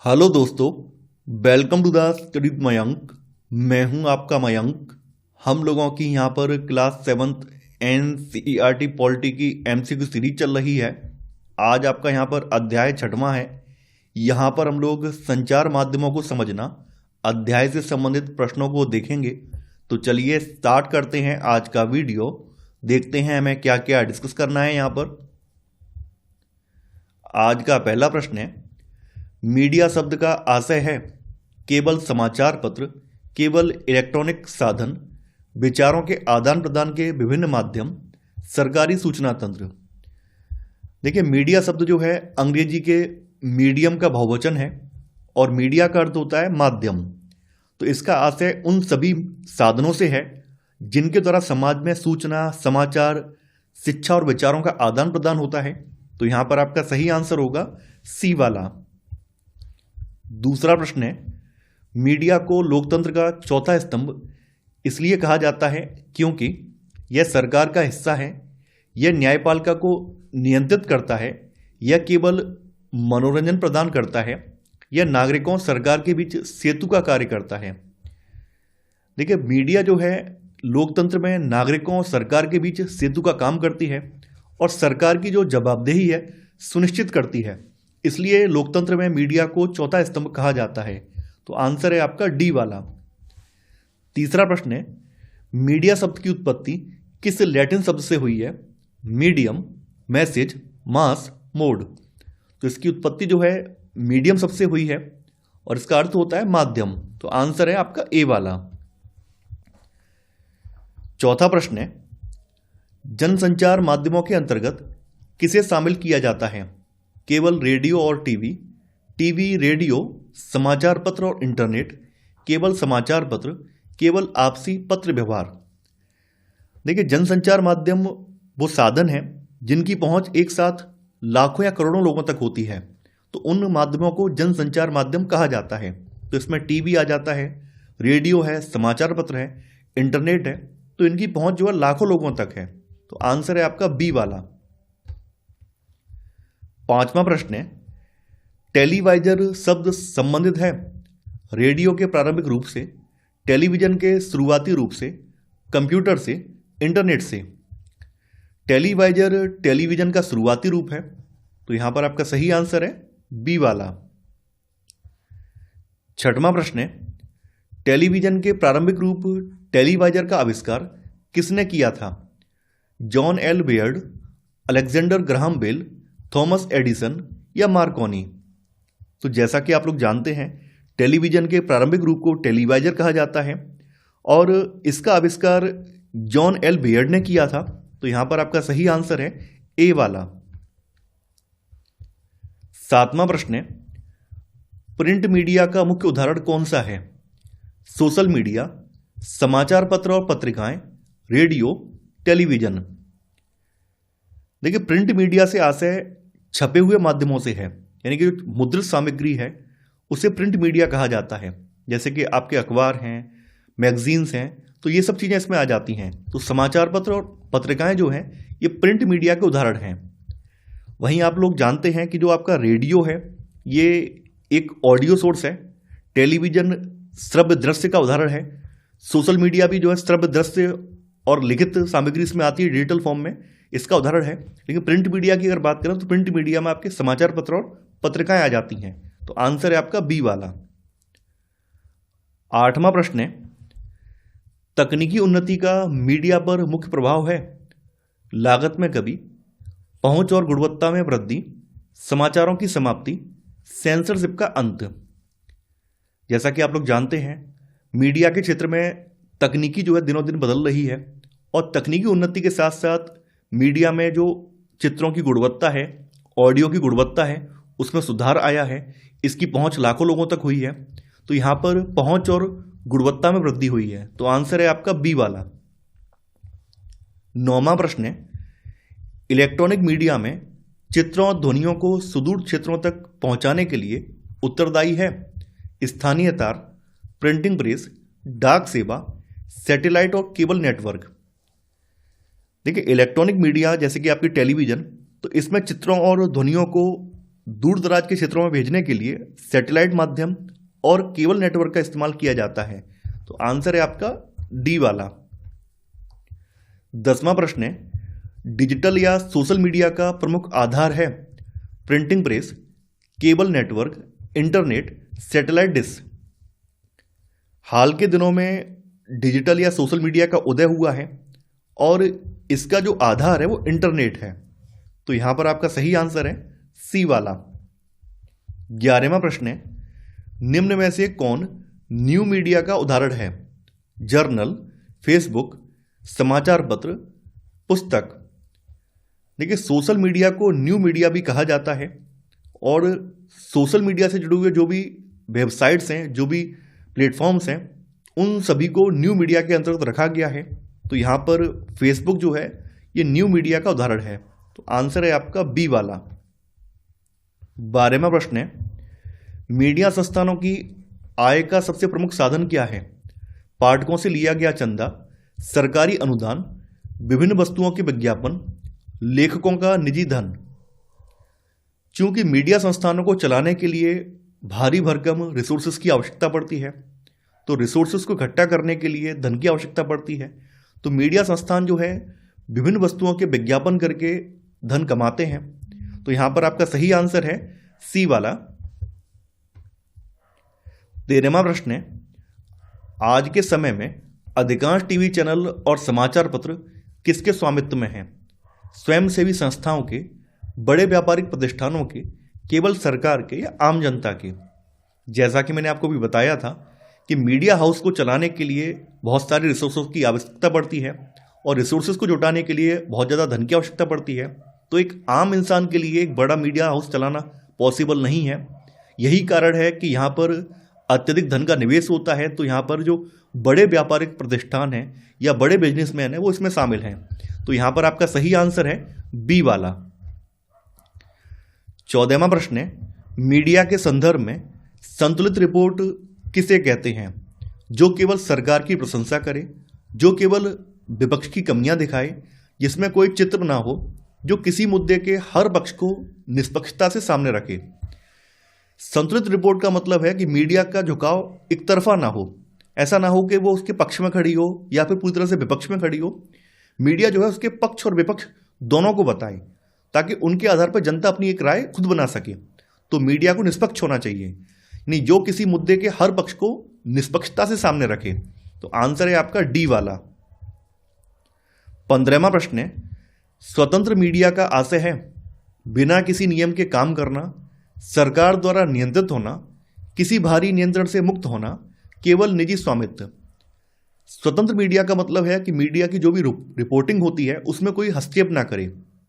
Hello दोस्तों, welcome to the study with Mayank. मैं हूं आपका मयंक। हम लोगों की यहां पर क्लास 7th NCERT पॉलिटी की MCQ सीरीज चल रही है। आज आपका यहां पर अध्याय 6वां है। यहां पर हम लोग संचार माध्यमों को समझना अध्याय से संबंधित प्रश्नों को देखेंगे। तो चलिए स्टार्ट करते हैं आज का वीडियो। देखते हैं हमें क्या क्या डिस्कस करना है यहां पर। आज का पहला प्रश्न है, मीडिया शब्द का आशय है केवल समाचार पत्र, केवल इलेक्ट्रॉनिक साधन, विचारों के आदान प्रदान के विभिन्न माध्यम, सरकारी सूचना तंत्र। देखिए, मीडिया शब्द जो है अंग्रेजी के मीडियम का बहुवचन है और मीडिया का अर्थ होता है माध्यम। तो इसका आशय उन सभी साधनों से है जिनके द्वारा समाज में सूचना, समाचार, शिक्षा और विचारों का आदान प्रदान होता है। तो यहां पर आपका सही आंसर होगा सी वाला। दूसरा प्रश्न है, मीडिया को लोकतंत्र का चौथा स्तंभ इसलिए कहा जाता है क्योंकि यह सरकार का हिस्सा है, यह न्यायपालिका को नियंत्रित करता है, यह केवल मनोरंजन प्रदान करता है, यह नागरिकों और सरकार के बीच सेतु का कार्य करता है। देखिए, मीडिया जो है लोकतंत्र में नागरिकों और सरकार के बीच सेतु का काम करती है और सरकार की जो जवाबदेही है सुनिश्चित करती है। इसलिए लोकतंत्र में मीडिया को चौथा स्तंभ कहा जाता है। तो आंसर है आपका डी वाला। तीसरा प्रश्न है, मीडिया शब्द की उत्पत्ति किस लैटिन शब्द से हुई है? मीडियम, मैसेज, मास, मोड। तो इसकी उत्पत्ति जो है मीडियम शब्द से हुई है और इसका अर्थ होता है माध्यम। तो आंसर है आपका ए वाला। चौथा प्रश्न है, जनसंचार माध्यमों के अंतर्गत किसे शामिल किया जाता है? केवल रेडियो और टीवी, टीवी, रेडियो, समाचार पत्र और इंटरनेट, केवल समाचार पत्र, केवल आपसी पत्र व्यवहार। देखिए, जनसंचार माध्यम वो साधन है जिनकी पहुंच एक साथ लाखों या करोड़ों लोगों तक होती है। तो उन माध्यमों को जनसंचार माध्यम कहा जाता है। तो इसमें टीवी आ जाता है, रेडियो है, समाचार पत्र है, इंटरनेट है। तो इनकी पहुंच जो है लाखों लोगों तक है। तो आंसर है आपका बी वाला। पांचवा प्रश्न है, टेलीवाइजर शब्द संबंधित है रेडियो के प्रारंभिक रूप से, टेलीविजन के शुरुआती रूप से, कंप्यूटर से, इंटरनेट से। टेलीवाइजर टेलीविजन का शुरुआती रूप है। तो यहां पर आपका सही आंसर है बी वाला। छठवां प्रश्न है, टेलीविजन के प्रारंभिक रूप टेलीवाइजर का आविष्कार किसने किया था? John L Baird, Alexander Graham Bell, Thomas Edison या मार्कोनी। तो जैसा कि आप लोग जानते हैं, टेलीविजन के प्रारंभिक रूप को टेलीवाइजर कहा जाता है और इसका आविष्कार जॉन एल बेयर्ड ने किया था। तो यहां पर आपका सही आंसर है ए वाला। सातवां प्रश्न है, प्रिंट मीडिया का मुख्य उदाहरण कौन सा है? सोशल मीडिया, समाचार पत्र और पत्रिकाएं, रेडियो, टेलीविजन। देखिए, प्रिंट मीडिया से आशय छपे हुए माध्यमों से है, यानी कि जो मुद्रित सामग्री है उसे प्रिंट मीडिया कहा जाता है। जैसे कि आपके अखबार हैं, मैगजीन्स हैं, तो ये सब चीज़ें इसमें आ जाती हैं। तो समाचार पत्र और पत्रिकाएं जो हैं ये प्रिंट मीडिया के उदाहरण हैं। वहीं आप लोग जानते हैं कि जो आपका रेडियो है ये एक ऑडियो सोर्स है, टेलीविजन श्रव्य दृश्य का उदाहरण है, सोशल मीडिया भी जो है श्रव्य दृश्य और लिखित सामग्री इसमें आती है डिजिटल फॉर्म में, इसका उदाहरण है। लेकिन प्रिंट मीडिया की अगर बात करें तो प्रिंट मीडिया में आपके समाचार पत्र और पत्रिकाएं आ जाती हैं। तो आंसर है आपका बी वाला। आठवां प्रश्न है, तकनीकी उन्नति का मीडिया पर मुख्य प्रभाव है? लागत में कमी, पहुंच और गुणवत्ता में वृद्धि, समाचारों की समाप्ति, सेंसरशिप का अंत। जैसा कि आप लोग जानते हैं, मीडिया के क्षेत्र में तकनीकी जो है दिनों दिन बदल रही है और तकनीकी उन्नति के साथ साथ मीडिया में जो चित्रों की गुणवत्ता है, ऑडियो की गुणवत्ता है, उसमें सुधार आया है। इसकी पहुंच लाखों लोगों तक हुई है। तो यहां पर पहुंच और गुणवत्ता में वृद्धि हुई है। तो आंसर है आपका बी वाला। नौवां प्रश्न है, इलेक्ट्रॉनिक मीडिया में चित्रों और ध्वनियों को सुदूर क्षेत्रों तक पहुंचाने के लिए उत्तरदायी है स्थानीय तार, प्रिंटिंग प्रेस, डाक सेवा, सैटेलाइट और केबल नेटवर्क। देखिए, इलेक्ट्रॉनिक मीडिया जैसे कि आपकी टेलीविजन, तो इसमें चित्रों और ध्वनियों को दूर दराज के क्षेत्रों में भेजने के लिए सैटेलाइट माध्यम और केबल नेटवर्क का इस्तेमाल किया जाता है। तो आंसर है आपका डी वाला। 10वां प्रश्न है, डिजिटल या सोशल मीडिया का प्रमुख आधार है printing press, cable network, internet, satellite dish. हाल के दिनों में डिजिटल या सोशल मीडिया का उदय हुआ है और इसका जो आधार है वो इंटरनेट है। तो यहां पर आपका सही आंसर है सी वाला। 11वां प्रश्न है, निम्न में से कौन न्यू मीडिया का उदाहरण है? जर्नल, फेसबुक, समाचार पत्र, पुस्तक। देखिए, सोशल मीडिया को न्यू मीडिया भी कहा जाता है और सोशल मीडिया से जुड़े हुए जो भी वेबसाइट्स हैं, जो भी प्लेटफॉर्म्स हैं, उन सभी को न्यू मीडिया के अंतर्गत रखा गया है। तो यहाँ पर फेसबुक जो है ये न्यू मीडिया का उदाहरण है। तो आंसर है आपका बी वाला। 12वां प्रश्न है, मीडिया संस्थानों की आय का सबसे प्रमुख साधन क्या है? पाठकों से लिया गया चंदा, सरकारी अनुदान, विभिन्न वस्तुओं के विज्ञापन, लेखकों का निजी धन। चूंकि मीडिया संस्थानों को चलाने के लिए भारी भरकम रिसोर्सेज की आवश्यकता पड़ती है, तो रिसोर्सेज को इकट्ठा करने के लिए धन की आवश्यकता पड़ती है। तो मीडिया संस्थान जो है विभिन्न वस्तुओं के विज्ञापन करके धन कमाते हैं। तो यहां पर आपका सही आंसर है सी वाला। 13वां प्रश्न है, आज के समय में अधिकांश टीवी चैनल और समाचार पत्र किसके स्वामित्व में हैं? स्वयंसेवी संस्थाओं के, बड़े व्यापारिक प्रतिष्ठानों के, केवल सरकार के या आम जनता के? जैसा कि मैंने आपको भी बताया था कि मीडिया हाउस को चलाने के लिए बहुत सारे रिसोर्सेज की आवश्यकता पड़ती है और रिसोर्सेज को जुटाने के लिए बहुत ज़्यादा धन की आवश्यकता पड़ती है। तो एक आम इंसान के लिए एक बड़ा मीडिया हाउस चलाना पॉसिबल नहीं है। यही कारण है कि यहाँ पर अत्यधिक धन का निवेश होता है। तो यहाँ पर जो बड़े व्यापारिक प्रतिष्ठान हैं या बड़े बिजनेसमैन हैं वो इसमें शामिल हैं। तो यहाँ पर आपका सही आंसर है बी वाला। 14वां प्रश्न है, मीडिया के संदर्भ में संतुलित रिपोर्ट किसे कहते हैं? जो केवल सरकार की प्रशंसा करे, जो केवल विपक्ष की कमियां दिखाए, जिसमें कोई चित्र ना हो, जो किसी मुद्दे के हर पक्ष को निष्पक्षता से सामने रखे। संतुलित रिपोर्ट का मतलब है कि मीडिया का झुकाव एक तरफा ना हो। ऐसा ना हो कि वो उसके पक्ष में खड़ी हो या फिर पूरी तरह से विपक्ष में खड़ी हो। मीडिया जो है उसके पक्ष और विपक्ष दोनों को बताए ताकि उनके आधार पर जनता अपनी एक राय खुद बना सके। तो मीडिया को निष्पक्ष होना चाहिए, नहीं जो किसी मुद्दे के हर पक्ष को निष्पक्षता से सामने रखे। तो आंसर है आपका डी वाला। 15वां प्रश्न है, स्वतंत्र मीडिया का आशय है बिना किसी नियम के काम करना, सरकार द्वारा नियंत्रित होना, किसी बाहरी नियंत्रण से मुक्त होना, केवल निजी स्वामित्व। स्वतंत्र मीडिया का मतलब है कि मीडिया की जो भी रिपोर्टिंग होती है उसमें कोई हस्तक्षेप ना करे,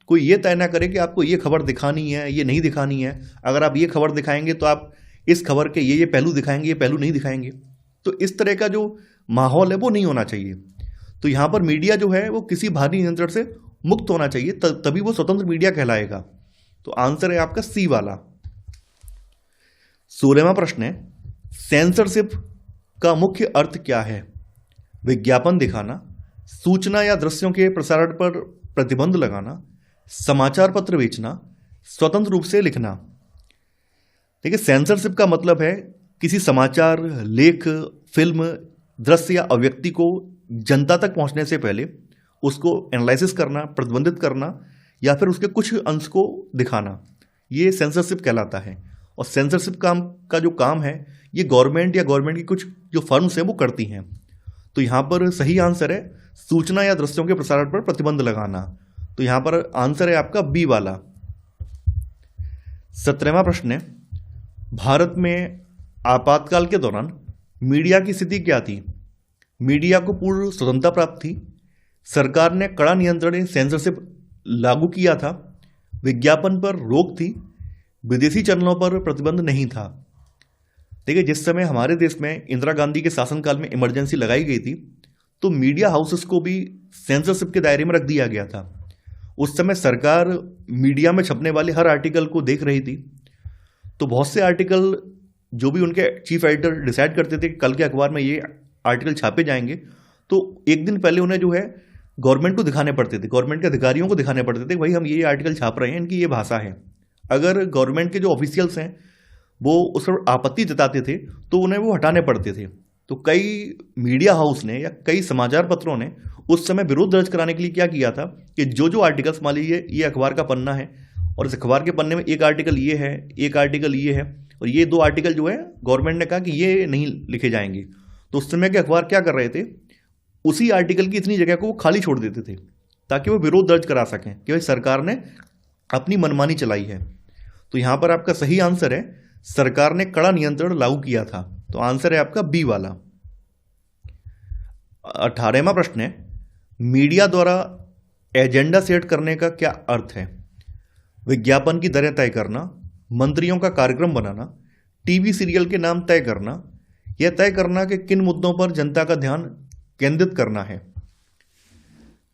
कोई ये तय ना करे कि आपको ये खबर दिखानी है, ये नहीं दिखानी है। अगर आप ये खबर दिखाएंगे तो आप इस खबर के ये पहलू दिखाएंगे, ये पहलू नहीं दिखाएंगे। तो इस तरह का जो माहौल है वो नहीं होना चाहिए। तो यहाँ पर मीडिया जो है वो किसी बाहरी नियंत्रण से मुक्त होना चाहिए, तभी वो स्वतंत्र मीडिया कहलाएगा। तो आंसर है आपका सी वाला। 16वां प्रश्न है, सेंसरशिप का मुख्य अर्थ क्या है? विज्ञापन दिखाना, सूचना या दृश्यों के प्रसारण पर प्रतिबंध लगाना, समाचार पत्र बेचना, स्वतंत्र रूप से लिखना। देखिए, सेंसरशिप का मतलब है किसी समाचार, लेख, फिल्म, दृश्य या अभिव्यक्ति को जनता तक पहुंचने से पहले उसको एनालिसिस करना, प्रतिबंधित करना या फिर उसके कुछ अंश को दिखाना, ये सेंसरशिप कहलाता है। और सेंसरशिप का जो काम है ये गवर्नमेंट या गवर्नमेंट की कुछ जो फर्म्स हैं वो करती हैं। तो यहाँ पर सही आंसर है सूचना या दृश्यों के प्रसारण पर प्रतिबंध लगाना। तो यहाँ पर आंसर है आपका बी वाला। 17वां प्रश्न है, भारत में आपातकाल के दौरान मीडिया की स्थिति क्या थी? मीडिया को पूर्ण स्वतंत्रता प्राप्त थी, सरकार ने कड़ा नियंत्रण सेंसरशिप लागू किया था, विज्ञापन पर रोक थी, विदेशी चैनलों पर प्रतिबंध नहीं था। देखिए, जिस समय हमारे देश में इंदिरा गांधी के शासनकाल में इमरजेंसी लगाई गई थी तो मीडिया हाउसेस को भी सेंसरशिप के दायरे में रख दिया गया था। उस समय सरकार मीडिया में छपने वाले हर आर्टिकल को देख रही थी। तो बहुत से आर्टिकल जो भी उनके चीफ एडिटर डिसाइड करते थे कि कल के अखबार में ये आर्टिकल छापे जाएंगे, तो एक दिन पहले उन्हें जो है गवर्नमेंट को दिखाने पड़ते थे, गवर्नमेंट के अधिकारियों को दिखाने पड़ते थे, भाई हम ये आर्टिकल छाप रहे हैं, इनकी ये भाषा है। अगर गवर्नमेंट के जो ऑफिशियल्स हैं वो उस पर आपत्ति जताते थे तो उन्हें वो हटाने पड़ते थे। तो कई मीडिया हाउस ने या कई समाचार पत्रों ने उस समय विरोध दर्ज कराने के लिए क्या किया था कि जो आर्टिकल्स, मान लीजिए ये अखबार का पन्ना है और इस अखबार के पन्ने में एक आर्टिकल ये है, एक आर्टिकल ये है और ये 2 आर्टिकल जो है गवर्नमेंट ने कहा कि ये नहीं लिखे जाएंगे। तो उस समय के अखबार क्या कर रहे थे, उसी आर्टिकल की इतनी जगह को वो खाली छोड़ देते थे ताकि वो विरोध दर्ज करा सकें कि भाई सरकार ने अपनी मनमानी चलाई है। तो यहां पर आपका सही आंसर है, सरकार ने कड़ा नियंत्रण लागू किया था। तो आंसर है आपका बी वाला। 18वां प्रश्न है, मीडिया द्वारा एजेंडा सेट करने का क्या अर्थ है? विज्ञापन की दरें तय करना, मंत्रियों का कार्यक्रम बनाना, टीवी सीरियल के नाम तय करना, यह तय करना कि किन मुद्दों पर जनता का ध्यान केंद्रित करना है।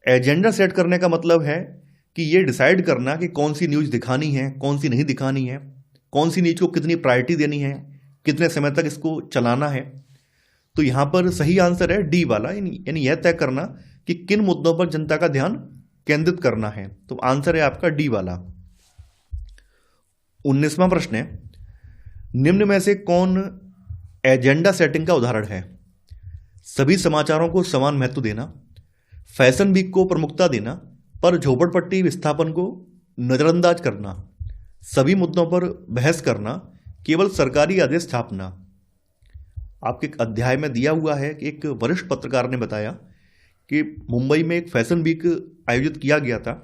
एजेंडा सेट करने का मतलब है कि यह डिसाइड करना कि कौन सी न्यूज़ दिखानी है, कौन सी नहीं दिखानी है, कौन सी न्यूज़ को कितनी प्रायोरिटी देनी है, कितने समय तक इसको चलाना है। तो यहां पर सही आंसर है डी वाला, यानी यह तय करना कि किन मुद्दों पर जनता का ध्यान केंद्रित करना है। तो आंसर है आपका डी वाला। 19वां प्रश्न है, निम्न में से कौन एजेंडा सेटिंग का उदाहरण है? सभी समाचारों को समान महत्व देना, फैशन वीक को प्रमुखता देना पर झोपड़पट्टी विस्थापन को नजरअंदाज करना, सभी मुद्दों पर बहस करना, केवल सरकारी आदेश छापना। आपके एक अध्याय में दिया हुआ है कि एक वरिष्ठ पत्रकार ने बताया कि मुंबई में एक फैशन वीक आयोजित किया गया था।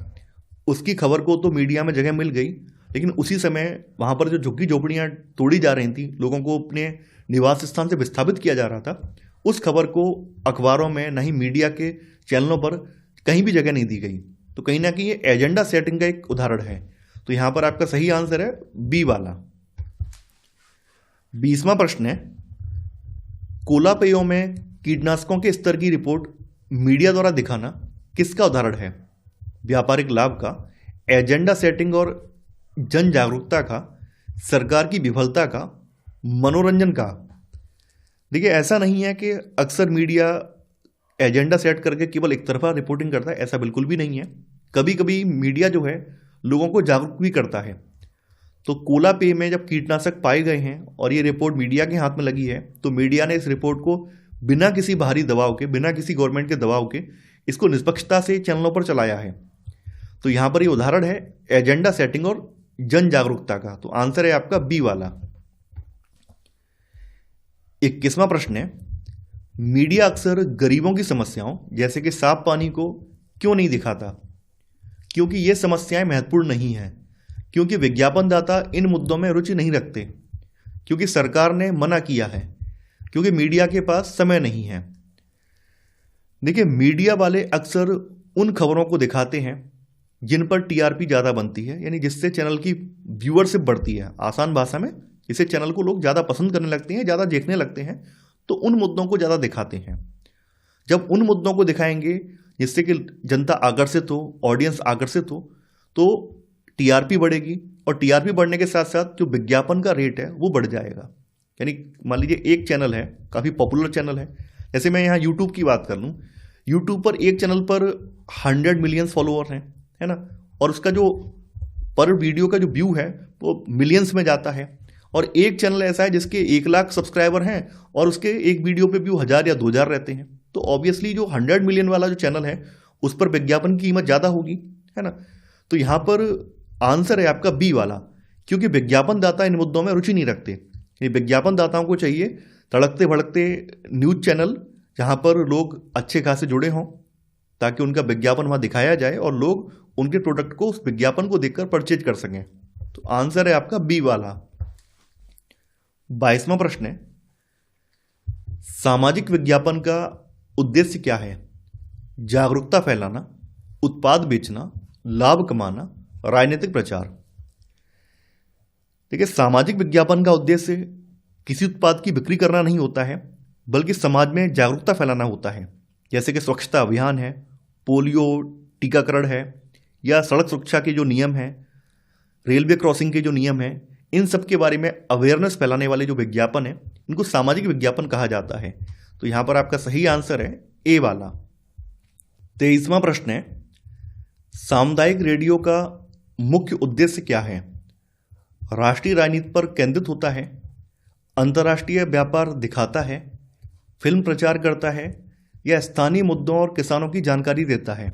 उसकी खबर को तो मीडिया में जगह मिल गई, लेकिन उसी समय वहां पर जो झुग्गी झोपड़ियां तोड़ी जा रही थी, लोगों को अपने निवास स्थान से विस्थापित किया जा रहा था, उस खबर को अखबारों में, नहीं मीडिया के चैनलों पर कहीं भी जगह नहीं दी गई। तो कहीं ना कहीं ये एजेंडा सेटिंग का एक उदाहरण है। तो यहां पर आपका सही आंसर है बी वाला। 20वां प्रश्न है, कोलापेयों में कीटनाशकों के स्तर की रिपोर्ट मीडिया द्वारा दिखाना किसका उदाहरण है? व्यापारिक लाभ का, एजेंडा सेटिंग और जन जागरूकता का, सरकार की विफलता का, मनोरंजन का। देखिए, ऐसा नहीं है कि अक्सर मीडिया एजेंडा सेट करके केवल एक तरफा रिपोर्टिंग करता है, ऐसा बिल्कुल भी नहीं है। कभी कभी मीडिया जो है लोगों को जागरूक भी करता है। तो कोलापेय में जब कीटनाशक पाए गए हैं और ये रिपोर्ट मीडिया के हाथ में लगी है, तो मीडिया ने इस रिपोर्ट को बिना किसी बाहरी दबाव के, बिना किसी गवर्नमेंट के दबाव के, इसको निष्पक्षता से चैनलों पर चलाया है। तो यहां पर ये उदाहरण है एजेंडा सेटिंग और जन जागरूकता का। तो आंसर है आपका बी वाला। 21वां प्रश्न है, मीडिया अक्सर गरीबों की समस्याओं जैसे कि साफ पानी को क्यों नहीं दिखाता? क्योंकि ये समस्याएं महत्वपूर्ण नहीं हैं, क्योंकि विज्ञापनदाता इन मुद्दों में रुचि नहीं रखते, क्योंकि सरकार ने मना किया है, क्योंकि मीडिया के पास समय नहीं है। देखिए, मीडिया वाले अक्सर उन खबरों को दिखाते हैं जिन पर टीआरपी ज़्यादा बनती है, यानी जिससे चैनल की व्यूअरशिप बढ़ती है। आसान भाषा में इसे चैनल को लोग ज़्यादा पसंद करने लगते हैं, ज़्यादा देखने लगते हैं, तो उन मुद्दों को ज़्यादा दिखाते हैं। जब उन मुद्दों को दिखाएंगे जिससे कि जनता आकर्षित हो, ऑडियंस आकर्षित हो, तो टीआरपी बढ़ेगी और टीआरपी बढ़ने के साथ साथ जो विज्ञापन का रेट है वो बढ़ जाएगा। यानी मान लीजिए एक चैनल है, काफ़ी पॉपुलर चैनल है, जैसे मैं यहाँ यूट्यूब की बात कर लूँ, यूट्यूब पर एक चैनल पर 100 मिलियन फॉलोअर हैं, है ना, और उसका जो पर वीडियो का जो व्यू है वो मिलियंस में जाता है। और एक चैनल ऐसा है जिसके 1 लाख सब्सक्राइबर हैं और उसके एक वीडियो पे व्यू 1000 या 2000 रहते हैं। तो ऑब्वियसली जो 100 मिलियन वाला जो चैनल है उस पर विज्ञापन की कीमत ज़्यादा होगी, है ना। तो यहाँ पर आंसर है आपका बी वाला, क्योंकि विज्ञापन दाता इन मुद्दों में रुचि नहीं रखते। ये विज्ञापन दाताओं को चाहिए तड़कते भड़कते न्यूज चैनल जहाँ पर लोग अच्छे खासे जुड़े हों, ताकि उनका विज्ञापन वहाँ दिखाया जाए और लोग उनके प्रोडक्ट को, उस विज्ञापन को देखकर परचेज कर सकें। तो आंसर है आपका बी वाला। 22वां प्रश्न है, सामाजिक विज्ञापन का उद्देश्य क्या है? जागरूकता फैलाना, उत्पाद बेचना, लाभ कमाना, राजनीतिक प्रचार। देखिए, सामाजिक विज्ञापन का उद्देश्य किसी उत्पाद की बिक्री करना नहीं होता है, बल्कि समाज में जागरूकता फैलाना होता है। जैसे कि स्वच्छता अभियान है, पोलियो टीकाकरण है, या सड़क सुरक्षा के जो नियम हैं, रेलवे क्रॉसिंग के जो नियम हैं, इन सब के बारे में अवेयरनेस फैलाने वाले जो विज्ञापन है, इनको सामाजिक विज्ञापन कहा जाता है। तो यहां पर आपका सही आंसर है ए वाला। 23वां प्रश्न है, सामुदायिक रेडियो का मुख्य उद्देश्य क्या है? राष्ट्रीय राजनीति पर केंद्रित होता है, अंतर्राष्ट्रीय व्यापार दिखाता है, फिल्म प्रचार करता है, या स्थानीय मुद्दों और किसानों की जानकारी देता है।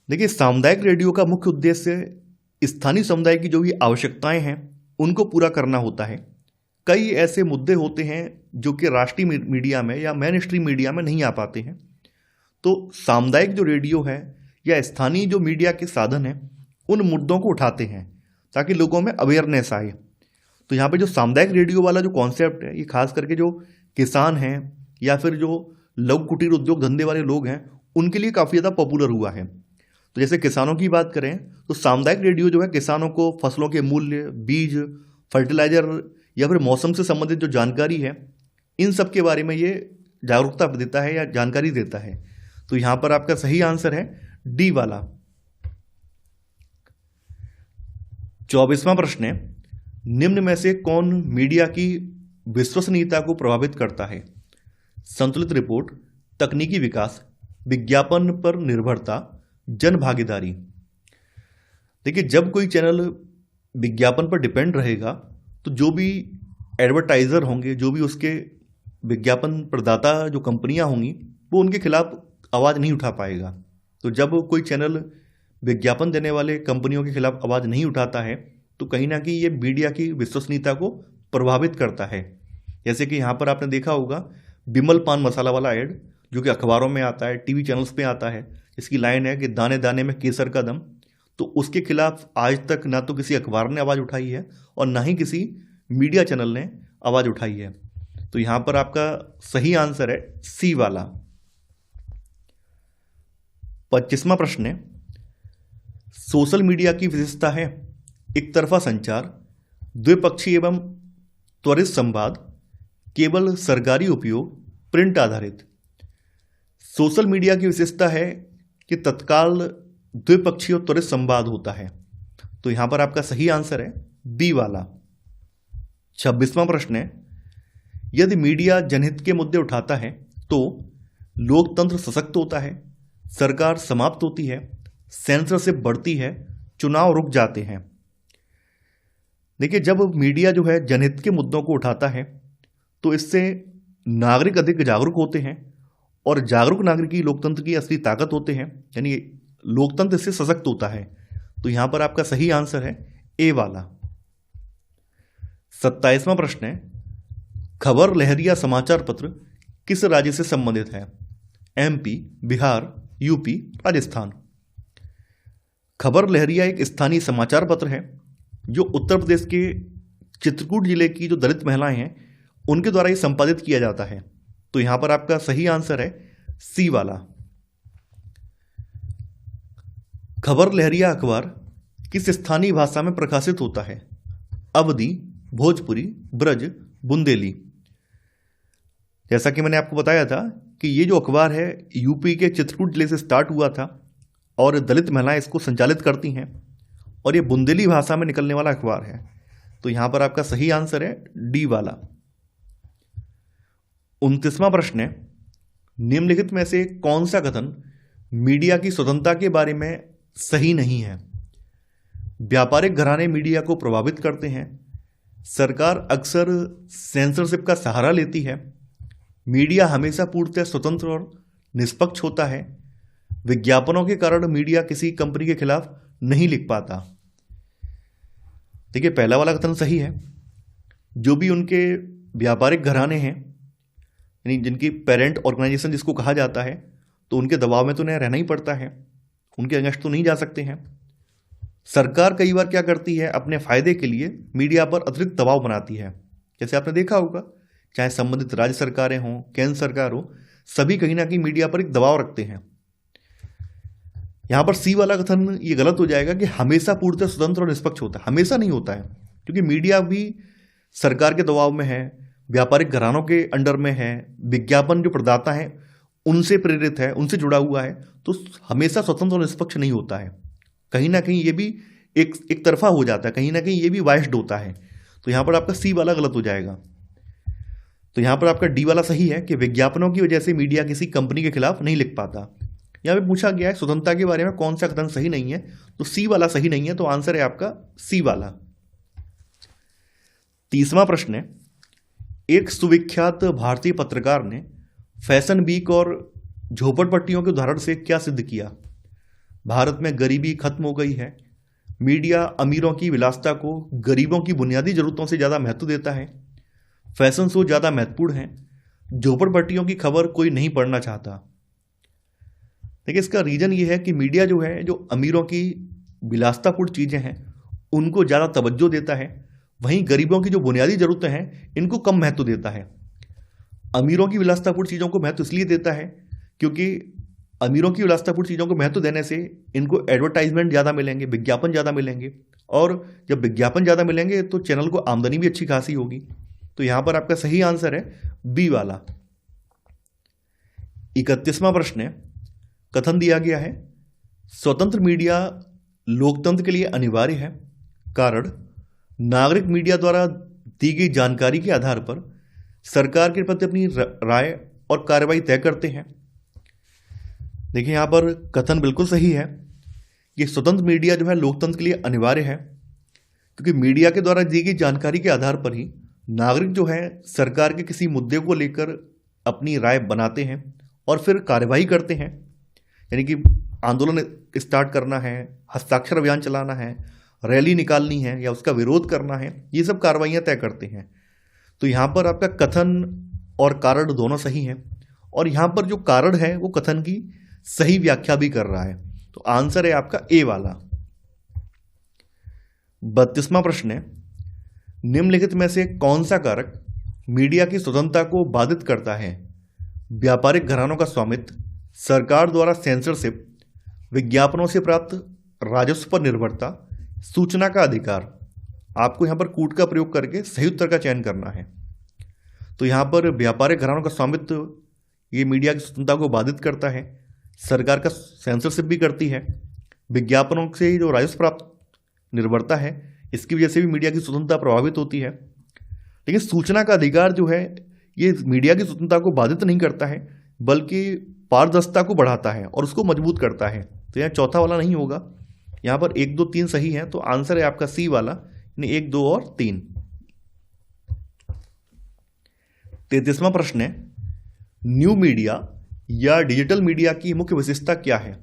देखिए, सामुदायिक रेडियो का मुख्य उद्देश्य स्थानीय समुदाय की जो भी आवश्यकताएं हैं उनको पूरा करना होता है। कई ऐसे मुद्दे होते हैं जो कि राष्ट्रीय मीडिया में या मेन स्ट्रीम मीडिया में नहीं आ पाते हैं, तो सामुदायिक जो रेडियो है या स्थानीय जो मीडिया के साधन हैं उन मुद्दों को उठाते हैं ताकि लोगों में अवेयरनेस आए। तो यहाँ पे जो सामुदायिक रेडियो वाला जो कॉन्सेप्ट है, ये खास करके जो किसान हैं या फिर जो लघु कुटीर उद्योग धंधे वाले लोग हैं उनके लिए काफ़ी ज़्यादा पॉपुलर हुआ है। तो जैसे किसानों की बात करें तो सामुदायिक रेडियो जो है किसानों को फसलों के मूल्य, बीज, फर्टिलाइजर या फिर मौसम से संबंधित जो जानकारी है इन सब के बारे में ये जागरूकता देता है या जानकारी देता है। तो यहाँ पर आपका सही आंसर है डी वाला। 24वां प्रश्न है, निम्न में से कौन मीडिया की विश्वसनीयता को प्रभावित करता है? संतुलित रिपोर्ट, तकनीकी विकास, विज्ञापन पर निर्भरता, जन भागीदारी। देखिए, जब कोई चैनल विज्ञापन पर डिपेंड रहेगा तो जो भी एडवर्टाइज़र होंगे, जो भी उसके विज्ञापन प्रदाता जो कंपनियां होंगी, वो उनके खिलाफ आवाज़ नहीं उठा पाएगा। तो जब कोई चैनल विज्ञापन देने वाले कंपनियों के खिलाफ आवाज़ नहीं उठाता है तो कहीं ना कहीं ये मीडिया की विश्वसनीयता को प्रभावित करता है। जैसे कि यहाँ पर आपने देखा होगा बिमल पान मसाला वाला ऐड जो कि अखबारों में आता है, टीवी चैनल्स पे आता है, इसकी लाइन है कि दाने दाने में केसर का दम। तो उसके खिलाफ आज तक ना तो किसी अखबार ने आवाज़ उठाई है और ना ही किसी मीडिया चैनल ने आवाज़ उठाई है। तो यहाँ पर आपका सही आंसर है सी वाला। 25वां प्रश्न है, सोशल मीडिया की विशेषता है एक तरफा संचार, द्विपक्षीय एवं त्वरित संवाद, केवल सरकारी उपयोग, प्रिंट आधारित। सोशल मीडिया की विशेषता है कि तत्काल द्विपक्षीय और त्वरित संवाद होता है। तो यहां पर आपका सही आंसर है बी वाला। 26वां प्रश्न है, यदि मीडिया जनहित के मुद्दे उठाता है तो लोकतंत्र सशक्त होता है, सरकार समाप्त होती है, सेंसरशिप बढ़ती है, चुनाव रुक जाते हैं। देखिए, जब मीडिया जो है जनहित के मुद्दों को उठाता है तो इससे नागरिक अधिक जागरूक होते हैं और जागरूक नागरिक ही लोकतंत्र की असली ताकत होते हैं, यानी लोकतंत्र इससे सशक्त होता है। तो यहां पर आपका सही आंसर है ए वाला। 27वां प्रश्न है, खबर लहरिया समाचार पत्र किस राज्य से संबंधित है? MP, Bihar, UP, Rajasthan. खबर लहरिया एक स्थानीय समाचार पत्र है जो उत्तर प्रदेश के चित्रकूट जिले की जो दलित महिलाएं हैं उनके द्वारा ही संपादित किया जाता है। तो यहां पर आपका सही आंसर है सी वाला। खबर लहरिया अखबार किस स्थानीय भाषा में प्रकाशित होता है? अवधी, भोजपुरी, ब्रज, बुंदेली। जैसा कि मैंने आपको बताया था कि ये जो अखबार है यूपी के चित्रकूट जिले से स्टार्ट हुआ था और दलित महिलाएं इसको संचालित करती हैं और ये बुंदेली भाषा में निकलने वाला अखबार है। तो यहां पर आपका सही आंसर है डी वाला। 29वां प्रश्न है, निम्नलिखित में से कौन सा कथन मीडिया की स्वतंत्रता के बारे में सही नहीं है? व्यापारिक घराने मीडिया को प्रभावित करते हैं, सरकार अक्सर सेंसरशिप का सहारा लेती है, मीडिया हमेशा पूर्णतः स्वतंत्र और निष्पक्ष होता है, विज्ञापनों के कारण मीडिया किसी कंपनी के खिलाफ नहीं लिख पाता। देखिए, पहला वाला कथन सही है। जो भी उनके व्यापारिक घराने हैं, यानी जिनकी पेरेंट ऑर्गेनाइजेशन जिसको कहा जाता है, तो उनके दबाव में तो उन्हें रहना ही पड़ता है, उनके अगेंस्ट तो नहीं जा सकते हैं। सरकार कई बार क्या करती है, अपने फायदे के लिए मीडिया पर अतिरिक्त दबाव बनाती है। जैसे आपने देखा होगा, चाहे संबंधित राज्य सरकारें हों, केंद्र सरकार हो, सभी कहीं ना कहीं मीडिया पर एक दबाव रखते हैं। यहां पर सी वाला कथन ये गलत हो जाएगा कि हमेशा पूर्णतः स्वतंत्र और निष्पक्ष होता है। हमेशा नहीं होता है, क्योंकि मीडिया भी सरकार के दबाव में है, व्यापारिक घरानों के अंडर में है, विज्ञापन जो प्रदाता हैं उनसे प्रेरित है, उनसे जुड़ा हुआ है, तो हमेशा स्वतंत्र और निष्पक्ष नहीं होता है। कहीं ना कहीं ये भी एक तरफा हो जाता है, कहीं ना कहीं ये भी वाइस्ड होता है। तो यहाँ पर आपका सी वाला गलत हो जाएगा। तो यहाँ पर आपका डी वाला सही है कि विज्ञापनों की वजह से मीडिया किसी कंपनी के खिलाफ नहीं लिख पाता। यहाँ पे पूछा गया है स्वतंत्रता के बारे में कौन सा कथन सही नहीं है, तो सी वाला सही नहीं है, तो आंसर है आपका सी वाला। 30वां प्रश्न है, एक सुविख्यात भारतीय पत्रकार ने फैशन वीक और झोपड़पट्टियों के उदाहरण से क्या सिद्ध किया? भारत में गरीबी खत्म हो गई है, मीडिया अमीरों की विलासिता को गरीबों की बुनियादी जरूरतों से ज़्यादा महत्व देता है, फैशन शो ज़्यादा महत्वपूर्ण है, झोपड़पट्टियों की खबर कोई नहीं पढ़ना चाहता। देखिए, इसका रीज़न ये है कि मीडिया जो है, जो अमीरों की विलासितापूर्ण चीज़ें हैं उनको ज़्यादा तवज्जो देता है, वहीं गरीबों की जो बुनियादी ज़रूरतें हैं इनको कम महत्व देता है। अमीरों की विलासितापूर्ण चीज़ों को महत्व इसलिए देता है क्योंकि अमीरों की विलासितापूर्ण चीज़ों को महत्व देने से इनको एडवर्टाइजमेंट ज़्यादा मिलेंगे, विज्ञापन ज़्यादा मिलेंगे, और जब विज्ञापन ज़्यादा मिलेंगे तो चैनल को आमदनी भी अच्छी खासी होगी। तो यहाँ पर आपका सही आंसर है बी वाला। 31वां प्रश्न है, कथन दिया गया है, स्वतंत्र मीडिया लोकतंत्र के लिए अनिवार्य है, कारण नागरिक मीडिया द्वारा दी गई जानकारी के आधार पर सरकार के प्रति अपनी राय और कार्रवाई तय करते हैं। देखिए, यहाँ पर कथन बिल्कुल सही है कि स्वतंत्र मीडिया जो है लोकतंत्र के लिए अनिवार्य है, क्योंकि मीडिया के द्वारा दी गई जानकारी के आधार पर ही नागरिक जो है सरकार के किसी मुद्दे को लेकर अपनी राय बनाते हैं और फिर कार्रवाई करते हैं। यानी कि आंदोलन स्टार्ट करना है, हस्ताक्षर अभियान चलाना है, रैली निकालनी है या उसका विरोध करना है, ये सब कार्रवाइयाँ तय करते हैं। तो यहाँ पर आपका कथन और कारण दोनों सही हैं, और यहाँ पर जो कारण है वो कथन की सही व्याख्या भी कर रहा है। तो आंसर है आपका ए वाला। 32वां प्रश्न है, निम्नलिखित में से कौन सा कारक मीडिया की स्वतंत्रता को बाधित करता है? व्यापारिक घरानों का स्वामित्व, सरकार द्वारा सेंसरशिप, विज्ञापनों से प्राप्त राजस्व पर निर्भरता, सूचना का अधिकार। आपको यहाँ पर कूट का प्रयोग करके सही उत्तर का चयन करना है। तो यहाँ पर व्यापारिक घरानों का स्वामित्व ये मीडिया की स्वतंत्रता को बाधित करता है, सरकार का सेंसरशिप भी करती है, विज्ञापनों से जो राजस्व प्राप्त निर्भरता है इसकी वजह से भी मीडिया की स्वतंत्रता प्रभावित होती है। लेकिन सूचना का अधिकार जो है ये मीडिया की स्वतंत्रता को बाधित नहीं करता है, बल्कि पारदर्शिता को बढ़ाता है और उसको मजबूत करता है। तो यहाँ चौथा वाला नहीं होगा, यहाँ पर 1, 2, 3 सही है, तो आंसर है आपका सी वाला, यानी 1, 2 और 3। 33वां प्रश्न है, न्यू मीडिया या डिजिटल मीडिया की मुख्य विशेषता क्या है?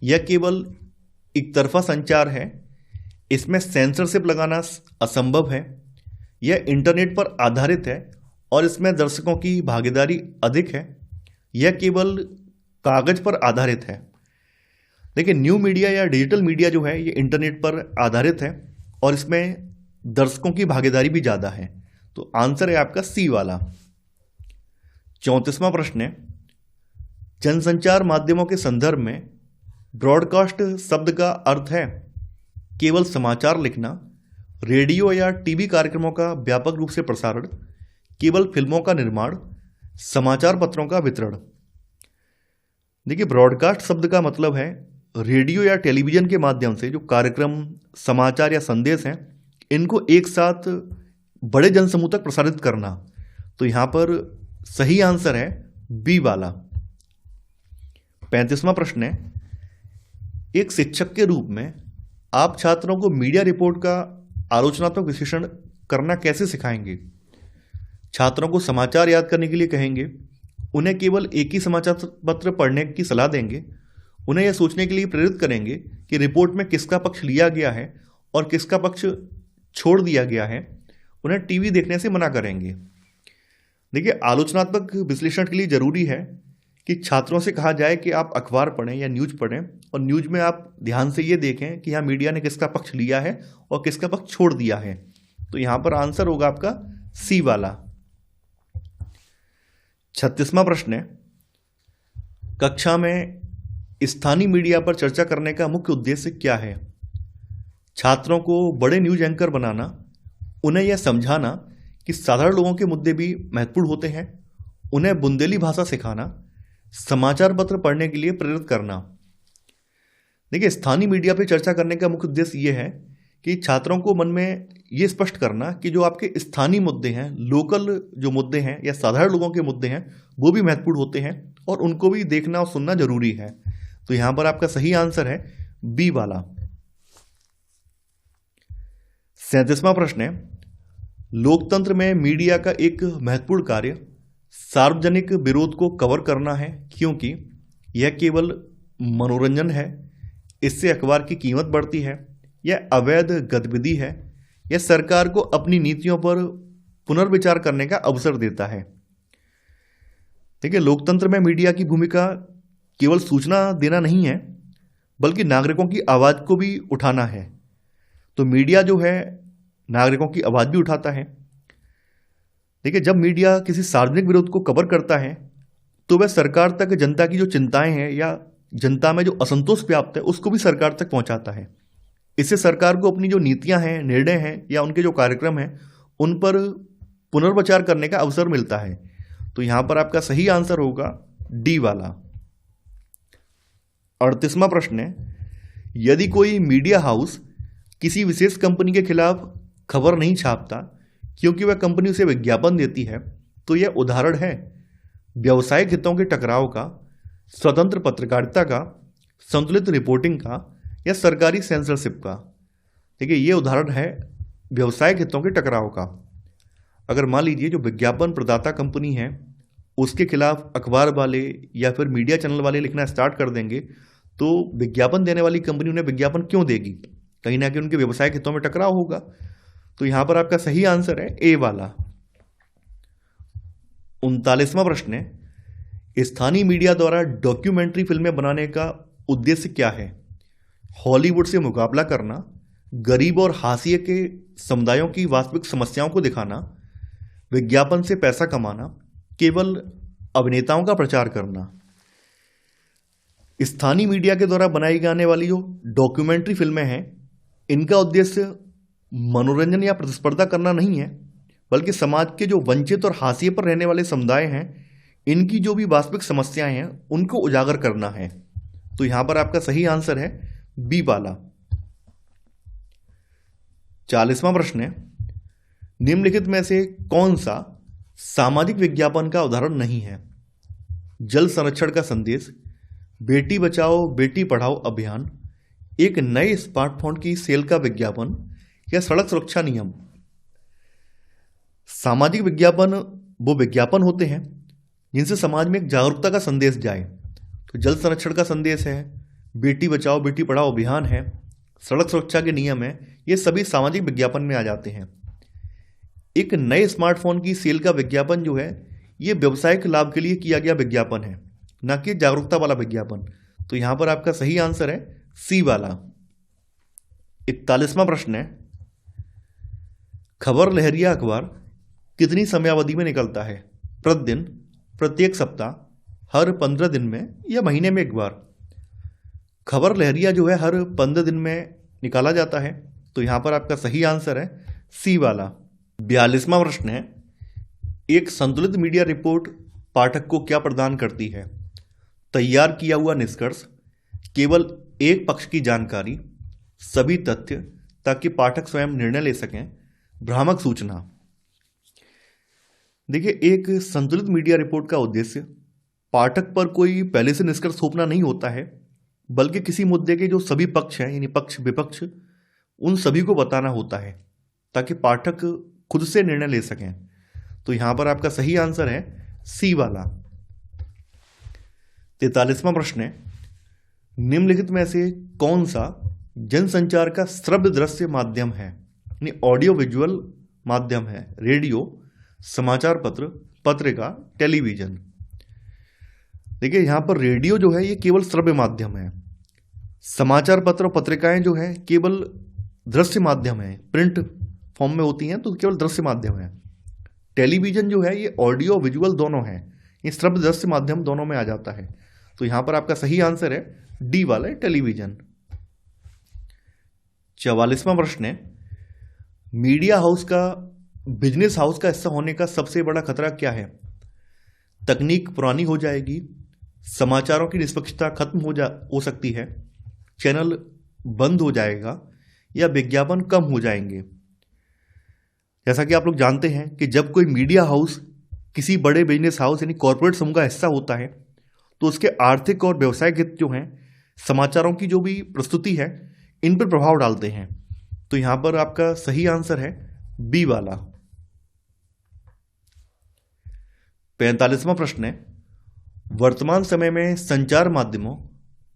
यह केवल एक तरफा संचार है, इसमें सेंसरशिप लगाना असंभव है, यह इंटरनेट पर आधारित है और इसमें दर्शकों की भागीदारी अधिक है, यह केवल कागज पर आधारित है। देखिए, न्यू मीडिया या डिजिटल मीडिया जो है ये इंटरनेट पर आधारित है और इसमें दर्शकों की भागीदारी भी ज़्यादा है। तो आंसर है आपका सी वाला। 34वां प्रश्न है, जनसंचार माध्यमों के संदर्भ में ब्रॉडकास्ट शब्द का अर्थ है केवल समाचार लिखना, रेडियो या टीवी कार्यक्रमों का व्यापक रूप से प्रसारण, केवल फिल्मों का निर्माण, समाचार पत्रों का वितरण। देखिए, ब्रॉडकास्ट शब्द का मतलब है रेडियो या टेलीविजन के माध्यम से जो कार्यक्रम, समाचार या संदेश हैं इनको एक साथ बड़े जनसमूह तक प्रसारित करना। तो यहाँ पर सही आंसर है बी वाला। 35वां प्रश्न है, एक शिक्षक के रूप में आप छात्रों को मीडिया रिपोर्ट का आलोचनात्मक विश्लेषण करना कैसे सिखाएंगे? छात्रों को समाचार याद करने के लिए कहेंगे, उन्हें केवल एक ही समाचार पत्र पढ़ने की सलाह देंगे, उन्हें यह सोचने के लिए प्रेरित करेंगे कि रिपोर्ट में किसका पक्ष लिया गया है और किसका पक्ष छोड़ दिया गया है, उन्हें टीवी देखने से मना करेंगे। देखिए, आलोचनात्मक विश्लेषण के लिए जरूरी है कि छात्रों से कहा जाए कि आप अखबार पढ़ें या न्यूज़ पढ़ें, और न्यूज़ में आप ध्यान से ये देखें कि यहाँ मीडिया ने किसका पक्ष लिया है और किसका पक्ष छोड़ दिया है। तो यहाँ पर आंसर होगा आपका सी वाला। 36वां प्रश्न है, कक्षा में स्थानीय मीडिया पर चर्चा करने का मुख्य उद्देश्य क्या है? छात्रों को बड़े न्यूज एंकर बनाना, उन्हें यह समझाना कि साधारण लोगों के मुद्दे भी महत्वपूर्ण होते हैं, उन्हें बुंदेली भाषा सिखाना, समाचार पत्र पढ़ने के लिए प्रेरित करना। देखिए, स्थानीय मीडिया पर चर्चा करने का मुख्य उद्देश्य यह है कि छात्रों को मन में ये स्पष्ट करना कि जो आपके स्थानीय मुद्दे हैं, लोकल जो मुद्दे हैं या साधारण लोगों के मुद्दे हैं, वो भी महत्वपूर्ण होते हैं और उनको भी देखना और सुनना जरूरी है। तो यहां पर आपका सही आंसर है बी वाला। 37वां प्रश्न है, लोकतंत्र में मीडिया का एक महत्वपूर्ण कार्य सार्वजनिक विरोध को कवर करना है, क्योंकि यह केवल मनोरंजन है, इससे अखबार की कीमत बढ़ती है, यह अवैध गतिविधि है, यह सरकार को अपनी नीतियों पर पुनर्विचार करने का अवसर देता है। देखिए, लोकतंत्र में मीडिया की भूमिका केवल सूचना देना नहीं है, बल्कि नागरिकों की आवाज़ को भी उठाना है। तो मीडिया जो है नागरिकों की आवाज़ भी उठाता है। देखिए, जब मीडिया किसी सार्वजनिक विरोध को कवर करता है तो वह सरकार तक जनता की जो चिंताएं हैं या जनता में जो असंतोष व्याप्त है उसको भी सरकार तक पहुंचाता है। इससे सरकार को अपनी जो नीतियां हैं, निर्णय हैं या उनके जो कार्यक्रम हैं उन पर पुनर्विचार करने का अवसर मिलता है। तो यहां पर आपका सही आंसर होगा डी वाला। 38वां प्रश्न है, यदि कोई मीडिया हाउस किसी विशेष कंपनी के खिलाफ खबर नहीं छापता क्योंकि वह कंपनी उसे विज्ञापन देती है, तो यह उदाहरण है व्यावसायिक हितों के टकराव का, स्वतंत्र पत्रकारिता का, संतुलित रिपोर्टिंग का या सरकारी सेंसरशिप का। देखिए, ये उदाहरण है व्यावसायिक हितों के टकराव का। अगर मान लीजिए जो विज्ञापन प्रदाता कंपनी है उसके खिलाफ अखबार वाले या फिर मीडिया चैनल वाले लिखना स्टार्ट कर देंगे, तो विज्ञापन देने वाली कंपनी उन्हें विज्ञापन क्यों देगी? कहीं ना कहीं उनके व्यवसायिक हितों में टकराव होगा। तो यहां पर आपका सही आंसर है ए वाला। 39वां प्रश्न है, स्थानीय मीडिया द्वारा डॉक्यूमेंट्री फिल्में बनाने का उद्देश्य क्या है? हॉलीवुड से मुकाबला करना, गरीब और हाशिए के समुदायों की वास्तविक समस्याओं को दिखाना, विज्ञापन से पैसा कमाना, केवल अभिनेताओं का प्रचार करना। स्थानीय मीडिया के द्वारा बनाई जाने वाली जो डॉक्यूमेंट्री फिल्में हैं इनका उद्देश्य मनोरंजन या प्रतिस्पर्धा करना नहीं है, बल्कि समाज के जो वंचित और हाशिए पर रहने वाले समुदाय हैं इनकी जो भी वास्तविक समस्याएं हैं उनको उजागर करना है। तो यहां पर आपका सही आंसर है बी वाला। 40वां प्रश्न है, निम्नलिखित में से कौन सा सामाजिक विज्ञापन का उदाहरण नहीं है? जल संरक्षण का संदेश, बेटी बचाओ बेटी पढ़ाओ अभियान, एक नए स्मार्टफोन की सेल का विज्ञापन या सड़क सुरक्षा नियम। सामाजिक विज्ञापन वो विज्ञापन होते हैं जिनसे समाज में एक जागरूकता का संदेश जाए। तो जल संरक्षण का संदेश है, बेटी बचाओ बेटी पढ़ाओ अभियान है, सड़क सुरक्षा के नियम है, ये सभी सामाजिक विज्ञापन में आ जाते हैं। एक नए स्मार्टफोन की सेल का विज्ञापन जो है ये व्यवसायिक लाभ के लिए किया गया विज्ञापन है, न कि जागरूकता वाला विज्ञापन। तो यहां पर आपका सही आंसर है सी वाला। 41वां प्रश्न है, खबर लहरिया अखबार कितनी समयावधि में निकलता है? प्रतिदिन, प्रत्येक सप्ताह, हर 15 दिन में या महीने में एक बार? खबर लहरिया जो है हर 15 दिन में निकाला जाता है। तो यहां पर आपका सही आंसर है सी वाला। 42वां प्रश्न है, एक संतुलित मीडिया रिपोर्ट पाठक को क्या प्रदान करती है? तैयार किया हुआ निष्कर्ष, केवल एक पक्ष की जानकारी, सभी तथ्य ताकि पाठक स्वयं निर्णय ले सकें, भ्रामक सूचना। देखिए, एक संतुलित मीडिया रिपोर्ट का उद्देश्य पाठक पर कोई पहले से निष्कर्ष थोपना नहीं होता है, बल्कि किसी मुद्दे के जो सभी पक्ष हैं यानी पक्ष विपक्ष उन सभी को बताना होता है ताकि पाठक खुद से निर्णय ले सकें। तो यहां पर आपका सही आंसर है सी वाला। 43वां प्रश्न है, निम्नलिखित में से कौन सा जनसंचार का श्रव्य दृश्य माध्यम है? यानी ऑडियो विजुअल माध्यम है? रेडियो, समाचार पत्र, पत्रिका, टेलीविजन। देखिए, यहां पर रेडियो जो है ये केवल श्रव्य माध्यम है, समाचार पत्र और पत्रिकाएं जो है केवल दृश्य माध्यम है, प्रिंट फॉर्म में होती हैं तो केवल दृश्य माध्यम है। टेलीविजन जो है ये ऑडियो विजुअल दोनों है, ये श्रव्य दृश्य माध्यम दोनों में आ जाता है। तो यहां पर आपका सही आंसर है डी वाला टेलीविजन। 44वां प्रश्न है, मीडिया हाउस का बिजनेस हाउस का हिस्सा होने का सबसे बड़ा खतरा क्या है? तकनीक पुरानी हो जाएगी, समाचारों की निष्पक्षता खत्म हो सकती है, चैनल बंद हो जाएगा या विज्ञापन कम हो जाएंगे। जैसा कि आप लोग जानते हैं कि जब कोई मीडिया हाउस किसी बड़े बिजनेस हाउस यानी कॉर्पोरेट समूह का हिस्सा होता है तो उसके आर्थिक और व्यवसायिक हित जो हैं समाचारों की जो भी प्रस्तुति है इन पर प्रभाव डालते हैं। तो यहाँ पर आपका सही आंसर है बी वाला। 45वां प्रश्न है, वर्तमान समय में संचार माध्यमों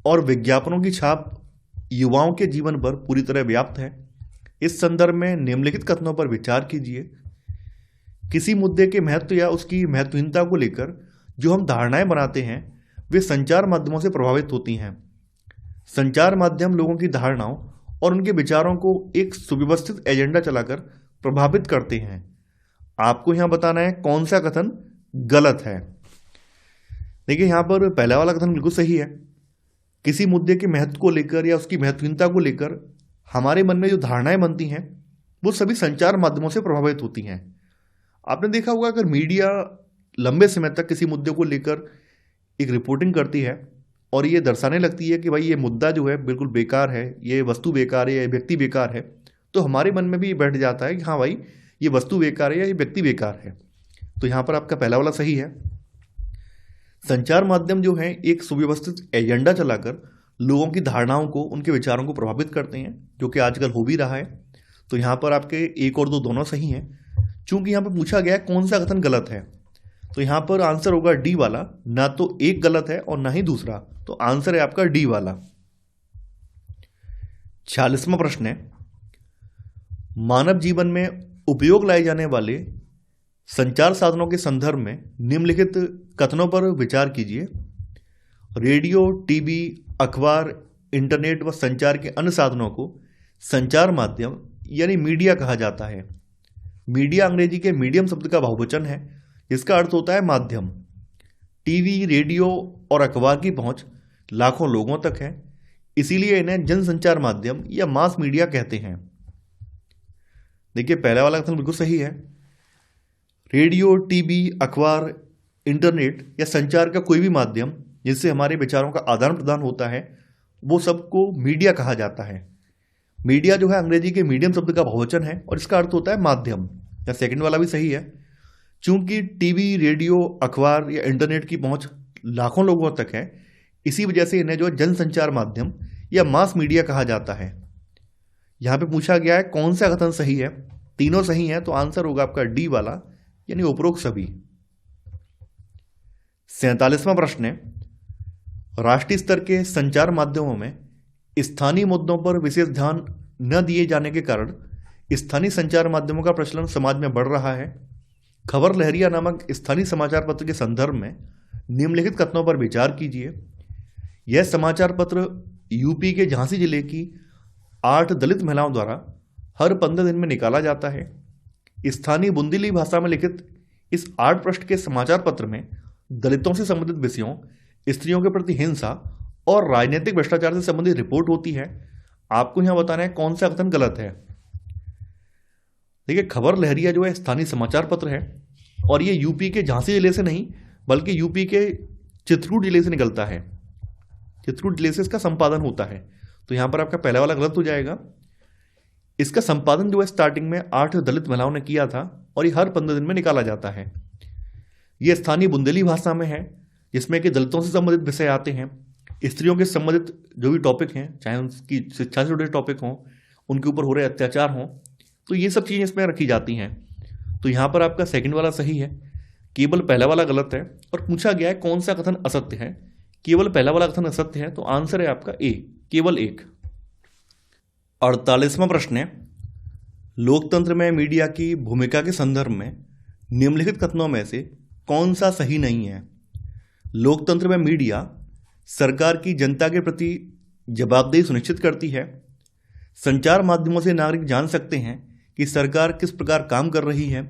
और विज्ञापनों की छाप युवाओं के जीवन पर पूरी तरह व्याप्त है। इस संदर्भ में निम्नलिखित कथनों पर विचार कीजिए। किसी मुद्दे के महत्व या उसकी महत्वहीनता को लेकर जो हम धारणाएं बनाते हैं वे संचार माध्यमों से प्रभावित होती हैं। संचार माध्यम लोगों की धारणाओं और उनके विचारों को एक सुव्यवस्थित एजेंडा चलाकर प्रभावित करते हैं। आपको यहां बताना है कौन सा कथन गलत है। देखिए, यहां पर पहला वाला कथन बिल्कुल सही है। किसी मुद्दे के महत्व को लेकर या उसकी महत्वहीनता को लेकर हमारे मन में जो धारणाएं बनती हैं वो सभी संचार माध्यमों से प्रभावित होती हैं। आपने देखा होगा, अगर मीडिया लंबे समय तक किसी मुद्दे को लेकर एक रिपोर्टिंग करती है और ये दर्शाने लगती है कि भाई ये मुद्दा जो है बिल्कुल बेकार है, ये वस्तु बेकार है, ये व्यक्ति बेकार है, तो हमारे मन में भी ये बैठ जाता है कि हाँ भाई ये वस्तु बेकार है या ये व्यक्ति बेकार है। तो यहाँ पर आपका पहला वाला सही है। संचार माध्यम जो है एक सुव्यवस्थित एजेंडा चलाकर लोगों की धारणाओं को, उनके विचारों को प्रभावित करते हैं, जो कि आजकल हो भी रहा है। तो यहाँ पर आपके एक और दो दोनों सही हैं। चूंकि यहाँ पर पूछा गया है कौन सा कथन गलत है, तो यहाँ पर आंसर होगा डी वाला। ना तो एक गलत है और ना ही दूसरा, तो आंसर है आपका डी वाला। 46वां प्रश्न है, मानव जीवन में उपयोग लाए जाने वाले संचार साधनों के संदर्भ में निम्नलिखित कथनों पर विचार कीजिए। रेडियो, टीवी, अखबार, इंटरनेट व संचार के अन्य साधनों को संचार माध्यम यानी मीडिया कहा जाता है। मीडिया अंग्रेजी के मीडियम शब्द का बहुवचन है, जिसका अर्थ होता है माध्यम। टीवी, रेडियो और अखबार की पहुंच लाखों लोगों तक है, इसीलिए इन्हें जनसंचार माध्यम या मास मीडिया कहते हैं। देखिए, पहला वाला कथन बिल्कुल सही है। रेडियो, टीवी, अखबार, इंटरनेट या संचार का कोई भी माध्यम जिससे हमारे विचारों का आदान प्रदान होता है वो सबको मीडिया कहा जाता है। मीडिया जो है अंग्रेजी के मीडियम शब्द का बहुवचन है और इसका अर्थ होता है माध्यम। या सेकंड वाला भी सही है। चूंकि टीवी, रेडियो, अखबार या इंटरनेट की पहुंच लाखों लोगों तक है, इसी वजह से इन्हें जो है जनसंचार माध्यम या मास मीडिया कहा जाता है। यहां पे पूछा गया है कौन सा कथन सही है, तीनों सही है, तो आंसर होगा आपका डी वाला यानी उपरोक्त सभी। 47वां प्रश्न है, राष्ट्रीय स्तर के संचार माध्यमों में स्थानीय मुद्दों पर विशेष ध्यान न दिए जाने के कारण स्थानीय संचार माध्यमों का प्रचलन समाज में बढ़ रहा है। खबर लहरिया नामक स्थानीय समाचार पत्र के संदर्भ में निम्नलिखित कथनों पर विचार कीजिए। यह समाचार पत्र यूपी के झांसी जिले की 8 दलित महिलाओं द्वारा हर 15 दिन में निकाला जाता है। स्थानीय बुंदेली भाषा में लिखित इस 8 पृष्ठ के समाचार पत्र में दलितों से संबंधित विषयों, स्त्रियों के प्रति हिंसा और राजनीतिक भ्रष्टाचार से संबंधित रिपोर्ट होती है। आपको यहां बताना है कौन सा कथन गलत है। देखिए, खबर लहरिया जो है स्थानीय समाचार पत्र है और ये यूपी के झांसी जिले से नहीं बल्कि यूपी के चित्रकूट जिले से निकलता है। चित्रकूट जिले से इसका संपादन होता है, तो यहां पर आपका पहला वाला गलत हो जाएगा। इसका संपादन जो है स्टार्टिंग में 8 दलित महिलाओं ने किया था और ये हर 15 दिन में निकाला जाता है। ये स्थानीय बुंदेली भाषा में है, जिसमें कि दलितों से संबंधित विषय आते हैं, स्त्रियों के संबंधित जो भी टॉपिक हैं, चाहे उनकी शिक्षा से जुड़े टॉपिक हों, उनके ऊपर हो रहे अत्याचार हों, तो ये सब चीज़ें इसमें रखी जाती हैं। तो यहाँ पर आपका सेकंड वाला सही है, केवल पहला वाला गलत है। और पूछा गया है कौन सा कथन असत्य है, केवल पहला वाला कथन असत्य है, तो आंसर है आपका ए, केवल एक। 48वां प्रश्न है, लोकतंत्र में मीडिया की भूमिका के संदर्भ में निम्नलिखित कथनों में से कौन सा सही नहीं है। लोकतंत्र में मीडिया सरकार की जनता के प्रति जवाबदेही सुनिश्चित करती है। संचार माध्यमों से नागरिक जान सकते हैं कि सरकार किस प्रकार काम कर रही है।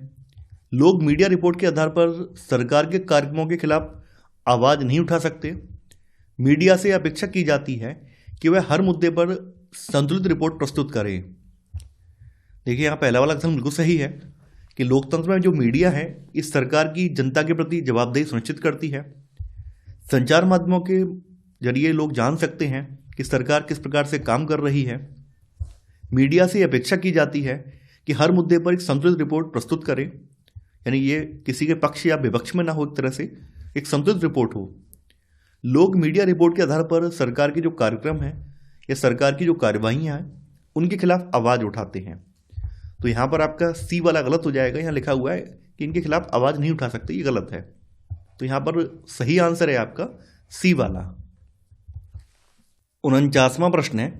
लोग मीडिया रिपोर्ट के आधार पर सरकार के कार्यक्रमों के खिलाफ आवाज नहीं उठा सकते। मीडिया से अपेक्षा की जाती है कि वह हर मुद्दे पर संतुलित रिपोर्ट प्रस्तुत करे। देखिए, यहाँ पहला वाला कथन बिल्कुल सही है कि लोकतंत्र में जो मीडिया है इस सरकार की जनता के प्रति जवाबदेही सुनिश्चित करती है। संचार माध्यमों के जरिए लोग जान सकते हैं कि सरकार किस प्रकार से काम कर रही है। मीडिया से अपेक्षा की जाती है कि हर मुद्दे पर एक संतुलित रिपोर्ट प्रस्तुत करे, यानी ये किसी के पक्ष या विपक्ष में ना हो, एक तरह से एक संतुलित रिपोर्ट हो। लोग मीडिया रिपोर्ट के आधार पर सरकार के जो कार्यक्रम हैं या सरकार की जो कार्यवाहियाँ हैं उनके खिलाफ आवाज़ उठाते हैं। तो यहाँ पर आपका सी वाला गलत हो जाएगा। यहाँ लिखा हुआ है कि इनके खिलाफ आवाज़ नहीं उठा सकते, ये गलत है। तो यहाँ पर सही आंसर है आपका सी वाला। 49वां प्रश्न है,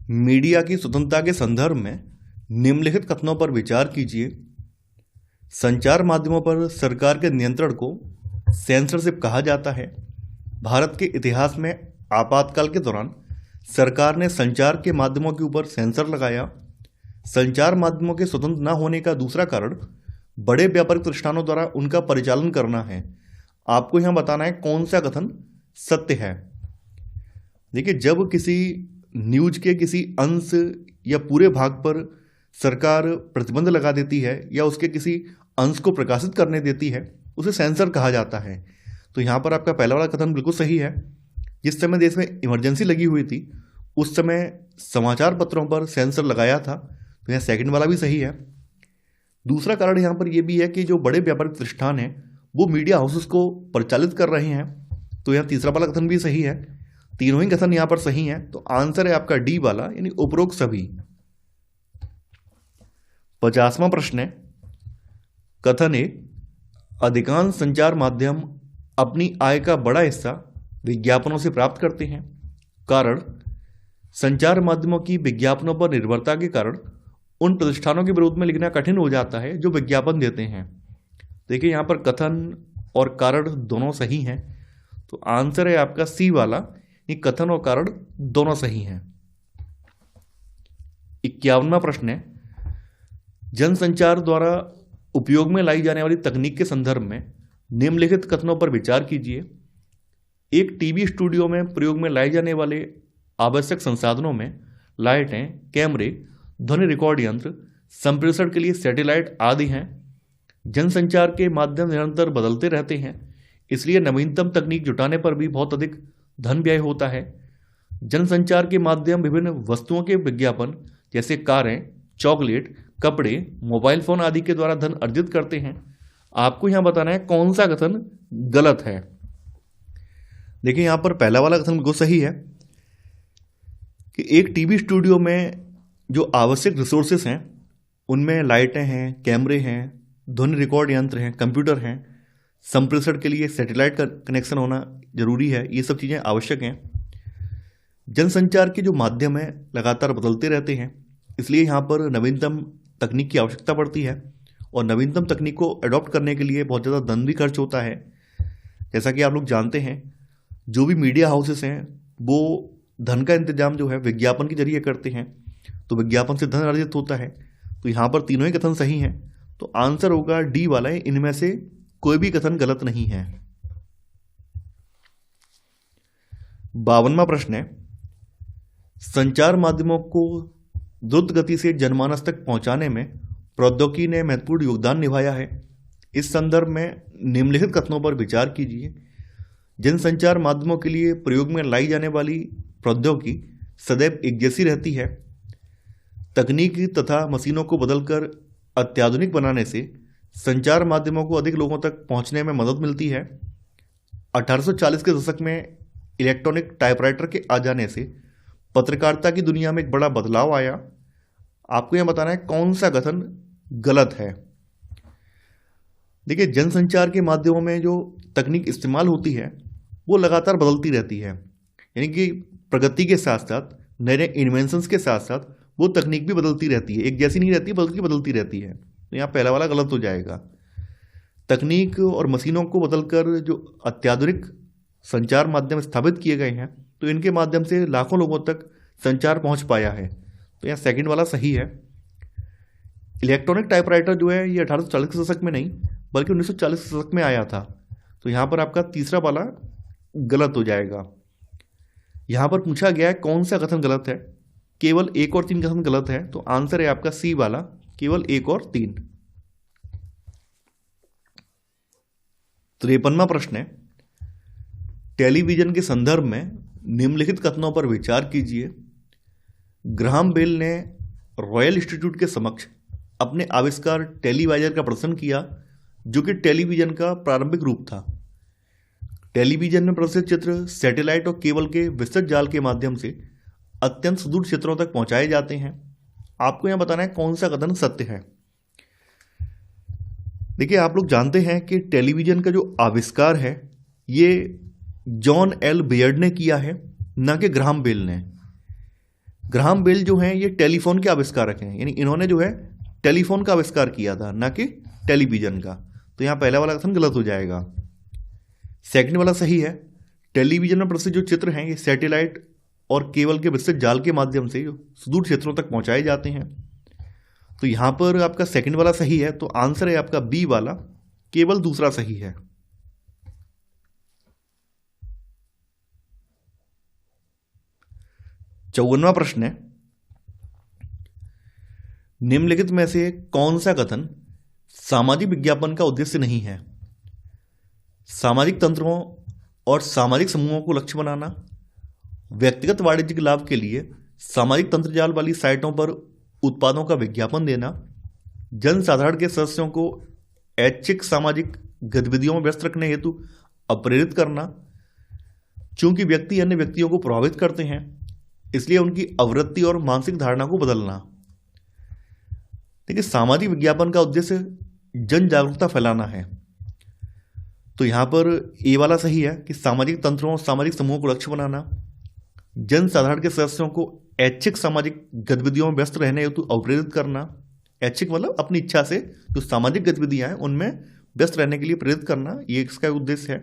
मीडिया की स्वतंत्रता के संदर्भ में निम्नलिखित कथनों पर विचार कीजिए। संचार माध्यमों पर सरकार के नियंत्रण को सेंसरशिप कहा जाता है। भारत के इतिहास में आपातकाल के दौरान सरकार ने संचार के माध्यमों के ऊपर सेंसर लगाया। संचार माध्यमों के स्वतंत्र न होने का दूसरा कारण बड़े व्यापारिक प्रतिष्ठानों द्वारा उनका परिचालन करना है। आपको यहाँ बताना है कौन सा कथन सत्य है। देखिए, जब किसी न्यूज के किसी अंश या पूरे भाग पर सरकार प्रतिबंध लगा देती है या उसके किसी अंश को प्रकाशित करने देती है, उसे सेंसर कहा जाता है। तो यहाँ पर आपका पहला वाला कथन बिल्कुल सही है। जिस समय देश में इमरजेंसी लगी हुई थी उस समय समाचार पत्रों पर सेंसर लगाया था, तो यहाँ सेकंड वाला भी सही है। दूसरा कारण यहाँ पर यह भी है कि जो बड़े व्यापारिक प्रतिष्ठान हैं वो मीडिया हाउसेस को परिचालित कर रहे हैं, तो यहाँ तीसरा वाला कथन भी सही है। तीनों ही कथन यहाँ पर सही हैं, तो आंसर है आपका डी वाला, यानी उपरोक्त सभी। 50वां प्रश्न है, कथन ए, अधिकांश संचार माध्यम अपनी आय का बड़ा हिस्सा विज्ञापनों से प्राप्त करते हैं। कारण, संचार माध्यमों की विज्ञापनों पर निर्भरता के कारण उन प्रतिष्ठानों के विरोध में लिखना कठिन हो जाता है जो विज्ञापन देते हैं। देखिए, यहाँ पर कथन और कारण दोनों सही हैं, तो आंसर है आपका सी वाला, ये कथन और कारण दोनों सही हैं। 51वां प्रश्न है, जनसंचार द्वारा उपयोग में लाई जाने वाली तकनीक के संदर्भ में निम्नलिखित कथनों पर विचार कीजिए। एक टीवी स्टूडियो में प्रयोग में लाए जाने वाले आवश्यक संसाधनों में लाइटें, कैमरे, ध्वनि रिकॉर्ड यंत्र, संप्रेषण के लिए सैटेलाइट आदि हैं। जनसंचार के माध्यम निरंतर बदलते रहते हैं, इसलिए नवीनतम तकनीक जुटाने पर भी बहुत अधिक धन व्यय होता है। जनसंचार के माध्यम विभिन्न वस्तुओं के विज्ञापन जैसे कारें, चॉकलेट, कपड़े, मोबाइल फोन आदि के द्वारा धन अर्जित करते हैं। आपको यहां बताना है कौन सा कथन गलत है। देखिए, यहां पर पहला वाला कथन बिल्कुल सही है कि एक टीवी स्टूडियो में जो आवश्यक रिसोर्सेस हैं उनमें लाइटें हैं, कैमरे हैं, ध्वनि रिकॉर्ड यंत्र हैं, कंप्यूटर हैं, संप्रेषण के लिए सैटेलाइट का कनेक्शन होना जरूरी है, ये सब चीज़ें आवश्यक हैं। जनसंचार के जो माध्यम हैं लगातार बदलते रहते हैं, इसलिए यहाँ पर नवीनतम तकनीक की आवश्यकता पड़ती है और नवीनतम तकनीक को अडॉप्ट करने के लिए बहुत ज़्यादा धन भी खर्च होता है। जैसा कि आप लोग जानते हैं, जो भी मीडिया हाउसेस हैं वो धन का इंतजाम जो है विज्ञापन के जरिए करते हैं, तो विज्ञापन से धन अर्जित होता है। तो यहाँ पर तीनों ही कथन सही हैं, तो आंसर होगा डी वाला, इनमें से कोई भी कथन गलत नहीं है। 52वां प्रश्न है, संचार माध्यमों को द्रुत गति से जनमानस तक पहुंचाने में प्रौद्योगिकी ने महत्वपूर्ण योगदान निभाया है। इस संदर्भ में निम्नलिखित कथनों पर विचार कीजिए। जनसंचार माध्यमों के लिए प्रयोग में लाई जाने वाली प्रौद्योगिकी सदैव एक जैसी रहती है। तकनीक तथा मशीनों को बदलकर अत्याधुनिक बनाने से संचार माध्यमों को अधिक लोगों तक पहुंचने में मदद मिलती है। 1840 के दशक में इलेक्ट्रॉनिक टाइपराइटर के आ जाने से पत्रकारिता की दुनिया में एक बड़ा बदलाव आया। आपको यह बताना है कौन सा कथन गलत है। देखिए, जनसंचार के माध्यमों में जो तकनीक इस्तेमाल होती है वो लगातार बदलती रहती है, यानी कि प्रगति के साथ साथ नए नए इन्वेंशंस के साथ साथ वो तकनीक भी बदलती रहती है, एक जैसी नहीं रहती बल्कि बदलती रहती है। तो यहाँ पहला वाला गलत हो जाएगा। तकनीक और मशीनों को बदलकर जो अत्याधुनिक संचार माध्यम स्थापित किए गए हैं, तो इनके माध्यम से लाखों लोगों तक संचार पहुंच पाया है। तो यहाँ सेकंड वाला सही है। इलेक्ट्रॉनिक टाइपराइटर जो है ये 1840 के दशक में नहीं बल्कि 1940 के दशक में आया था, तो यहाँ पर आपका तीसरा वाला गलत हो जाएगा। यहाँ पर पूछा गया है कौन सा कथन गलत है, केवल 1 और 3 कथन गलत है, तो आंसर है आपका सी वाला, केवल 1 और 3। 53वां प्रश्न है, टेलीविजन के संदर्भ में निम्नलिखित कथनों पर विचार कीजिए। ग्राहम बेल ने रॉयल इंस्टीट्यूट के समक्ष अपने आविष्कार टेलीवाइजर का प्रदर्शन किया, जो कि टेलीविजन का प्रारंभिक रूप था। टेलीविजन में प्रदर्शित चित्र सैटेलाइट और केबल के विस्तृत जाल के माध्यम से अत्यंत सुदूर क्षेत्रों तक पहुंचाए जाते हैं। आपको यहां बताना है कौन सा कथन सत्य है। देखिए, आप लोग जानते हैं कि टेलीविज़न का जो आविष्कार है ये जॉन एल बेयर्ड ने किया है, ना कि ग्राहम बेल ने। ग्राहम बेल जो हैं ये टेलीफोन के आविष्कारक हैं, यानी इन्होंने जो है टेलीफोन का आविष्कार किया था, ना कि टेलीविज़न का। तो यहाँ पहला वाला कथन गलत हो जाएगा। सेकंड वाला सही है। टेलीविज़न में प्रदर्शित जो चित्र हैं ये सैटेलाइट और केबल के विस्तृत जाल के माध्यम से सुदूर क्षेत्रों तक पहुँचाए जाते हैं। तो यहाँ पर आपका सेकंड वाला सही है, तो आंसर है आपका बी वाला, केवल दूसरा सही है। चौवनवा प्रश्न है, निम्नलिखित में से कौन सा कथन सामाजिक विज्ञापन का उद्देश्य नहीं है? सामाजिक तंत्रों और सामाजिक समूहों को लक्ष्य बनाना, व्यक्तिगत वाणिज्यिक लाभ के लिए सामाजिक तंत्रजाल वाली साइटों पर उत्पादों का विज्ञापन देना, जनसाधारण के सदस्यों को ऐच्छिक सामाजिक गतिविधियों में व्यस्त रखने हेतु अप्रेरित करना, चूंकि व्यक्ति अन्य व्यक्तियों को प्रभावित करते हैं इसलिए उनकी आवृत्ति और मानसिक धारणा को बदलना। देखिए, सामाजिक विज्ञापन का उद्देश्य जन जागरूकता फैलाना है, तो यहां पर ए वाला सही है कि सामाजिक तंत्रों और सामाजिक समूहों को लक्ष्य बनाना, जनसाधारण के सदस्यों को ऐच्छिक सामाजिक गतिविधियों में व्यस्त रहने हेतु अप्रेरित करना। ऐच्छिक मतलब अपनी इच्छा से जो सामाजिक गतिविधियां हैं उनमें व्यस्त रहने के लिए प्रेरित करना, ये इसका उद्देश्य है।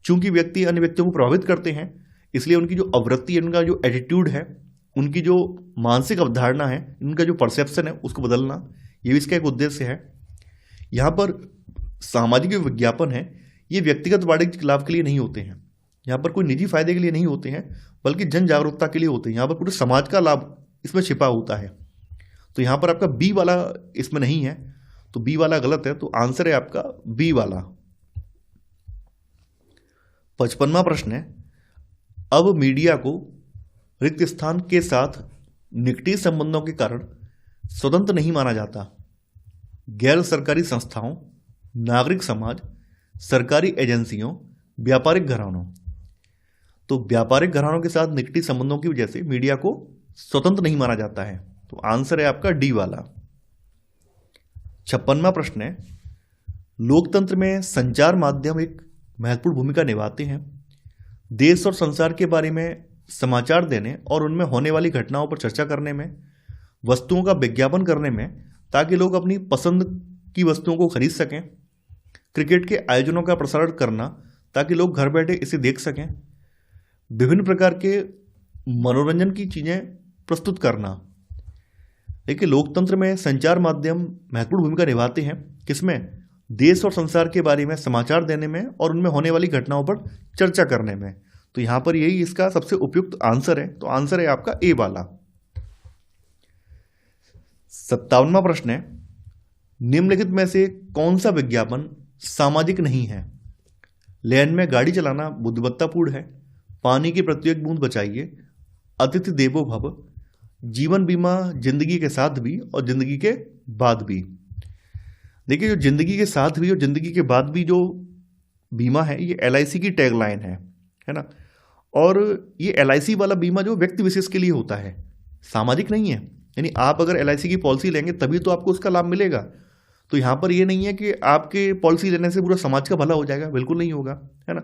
चूंकि व्यक्ति अन्य व्यक्तियों को प्रभावित करते हैं इसलिए उनकी जो आवृत्ति है, उनका जो एटीट्यूड है, उनकी जो मानसिक अवधारणा है, उनका जो परसेप्शन है उसको बदलना, ये भी इसका एक उद्देश्य है। यहाँ पर सामाजिक जो विज्ञापन है ये व्यक्तिगत वाणिज्यिक लाभ के लिए नहीं होते हैं, यहाँ पर कोई निजी फायदे के लिए नहीं होते हैं, बल्कि जन जागरूकता के लिए होते हैं। यहाँ पर पूरे समाज का लाभ इसमें छिपा होता है। तो यहाँ पर आपका बी वाला इसमें नहीं है, तो बी वाला गलत है, तो आंसर है आपका बी वाला। 55वां प्रश्न है, अब मीडिया को रिक्त स्थान के साथ निकटी संबंधों के कारण स्वतंत्र नहीं माना जाता। गैर सरकारी संस्थाओं, नागरिक समाज, सरकारी एजेंसियों, व्यापारिक घरानों। तो व्यापारिक घरानों के साथ निकटी संबंधों की वजह से मीडिया को स्वतंत्र नहीं माना जाता है, तो आंसर है आपका डी वाला। 56वां प्रश्न है, लोकतंत्र में संचार माध्यम एक महत्वपूर्ण भूमिका निभाते हैं। देश और संसार के बारे में समाचार देने और उनमें होने वाली घटनाओं पर चर्चा करने में, वस्तुओं का विज्ञापन करने में ताकि लोग अपनी पसंद की वस्तुओं को खरीद सकें, क्रिकेट के आयोजनों का प्रसारण करना ताकि लोग घर बैठे इसे देख सकें, विभिन्न प्रकार के मनोरंजन की चीज़ें प्रस्तुत करना। देखिए, लोकतंत्र में संचार माध्यम महत्वपूर्ण भूमिका निभाते हैं, किसमें? देश और संसार के बारे में समाचार देने में और उनमें होने वाली घटनाओं पर चर्चा करने में। तो यहां पर यही इसका सबसे उपयुक्त आंसर है, तो आंसर है आपका ए वाला। 57वां प्रश्न है, निम्नलिखित में से कौन सा विज्ञापन सामाजिक नहीं है? लेन में गाड़ी चलाना बुद्धिमत्तापूर्ण है, पानी की प्रत्येक बूंद बचाइए, अतिथि देवो भव, जीवन बीमा जिंदगी के साथ भी और जिंदगी के बाद भी। देखिए, जो जिंदगी के साथ भी और जिंदगी के बाद भी जो बीमा है ये LIC की टैगलाइन है ना। और ये LIC वाला बीमा जो व्यक्ति विशेष के लिए होता है, सामाजिक नहीं है। यानी आप अगर LIC की पॉलिसी लेंगे तभी तो आपको उसका लाभ मिलेगा। तो यहाँ पर ये नहीं है कि आपके पॉलिसी लेने से पूरा समाज का भला हो जाएगा, बिल्कुल नहीं होगा, है ना।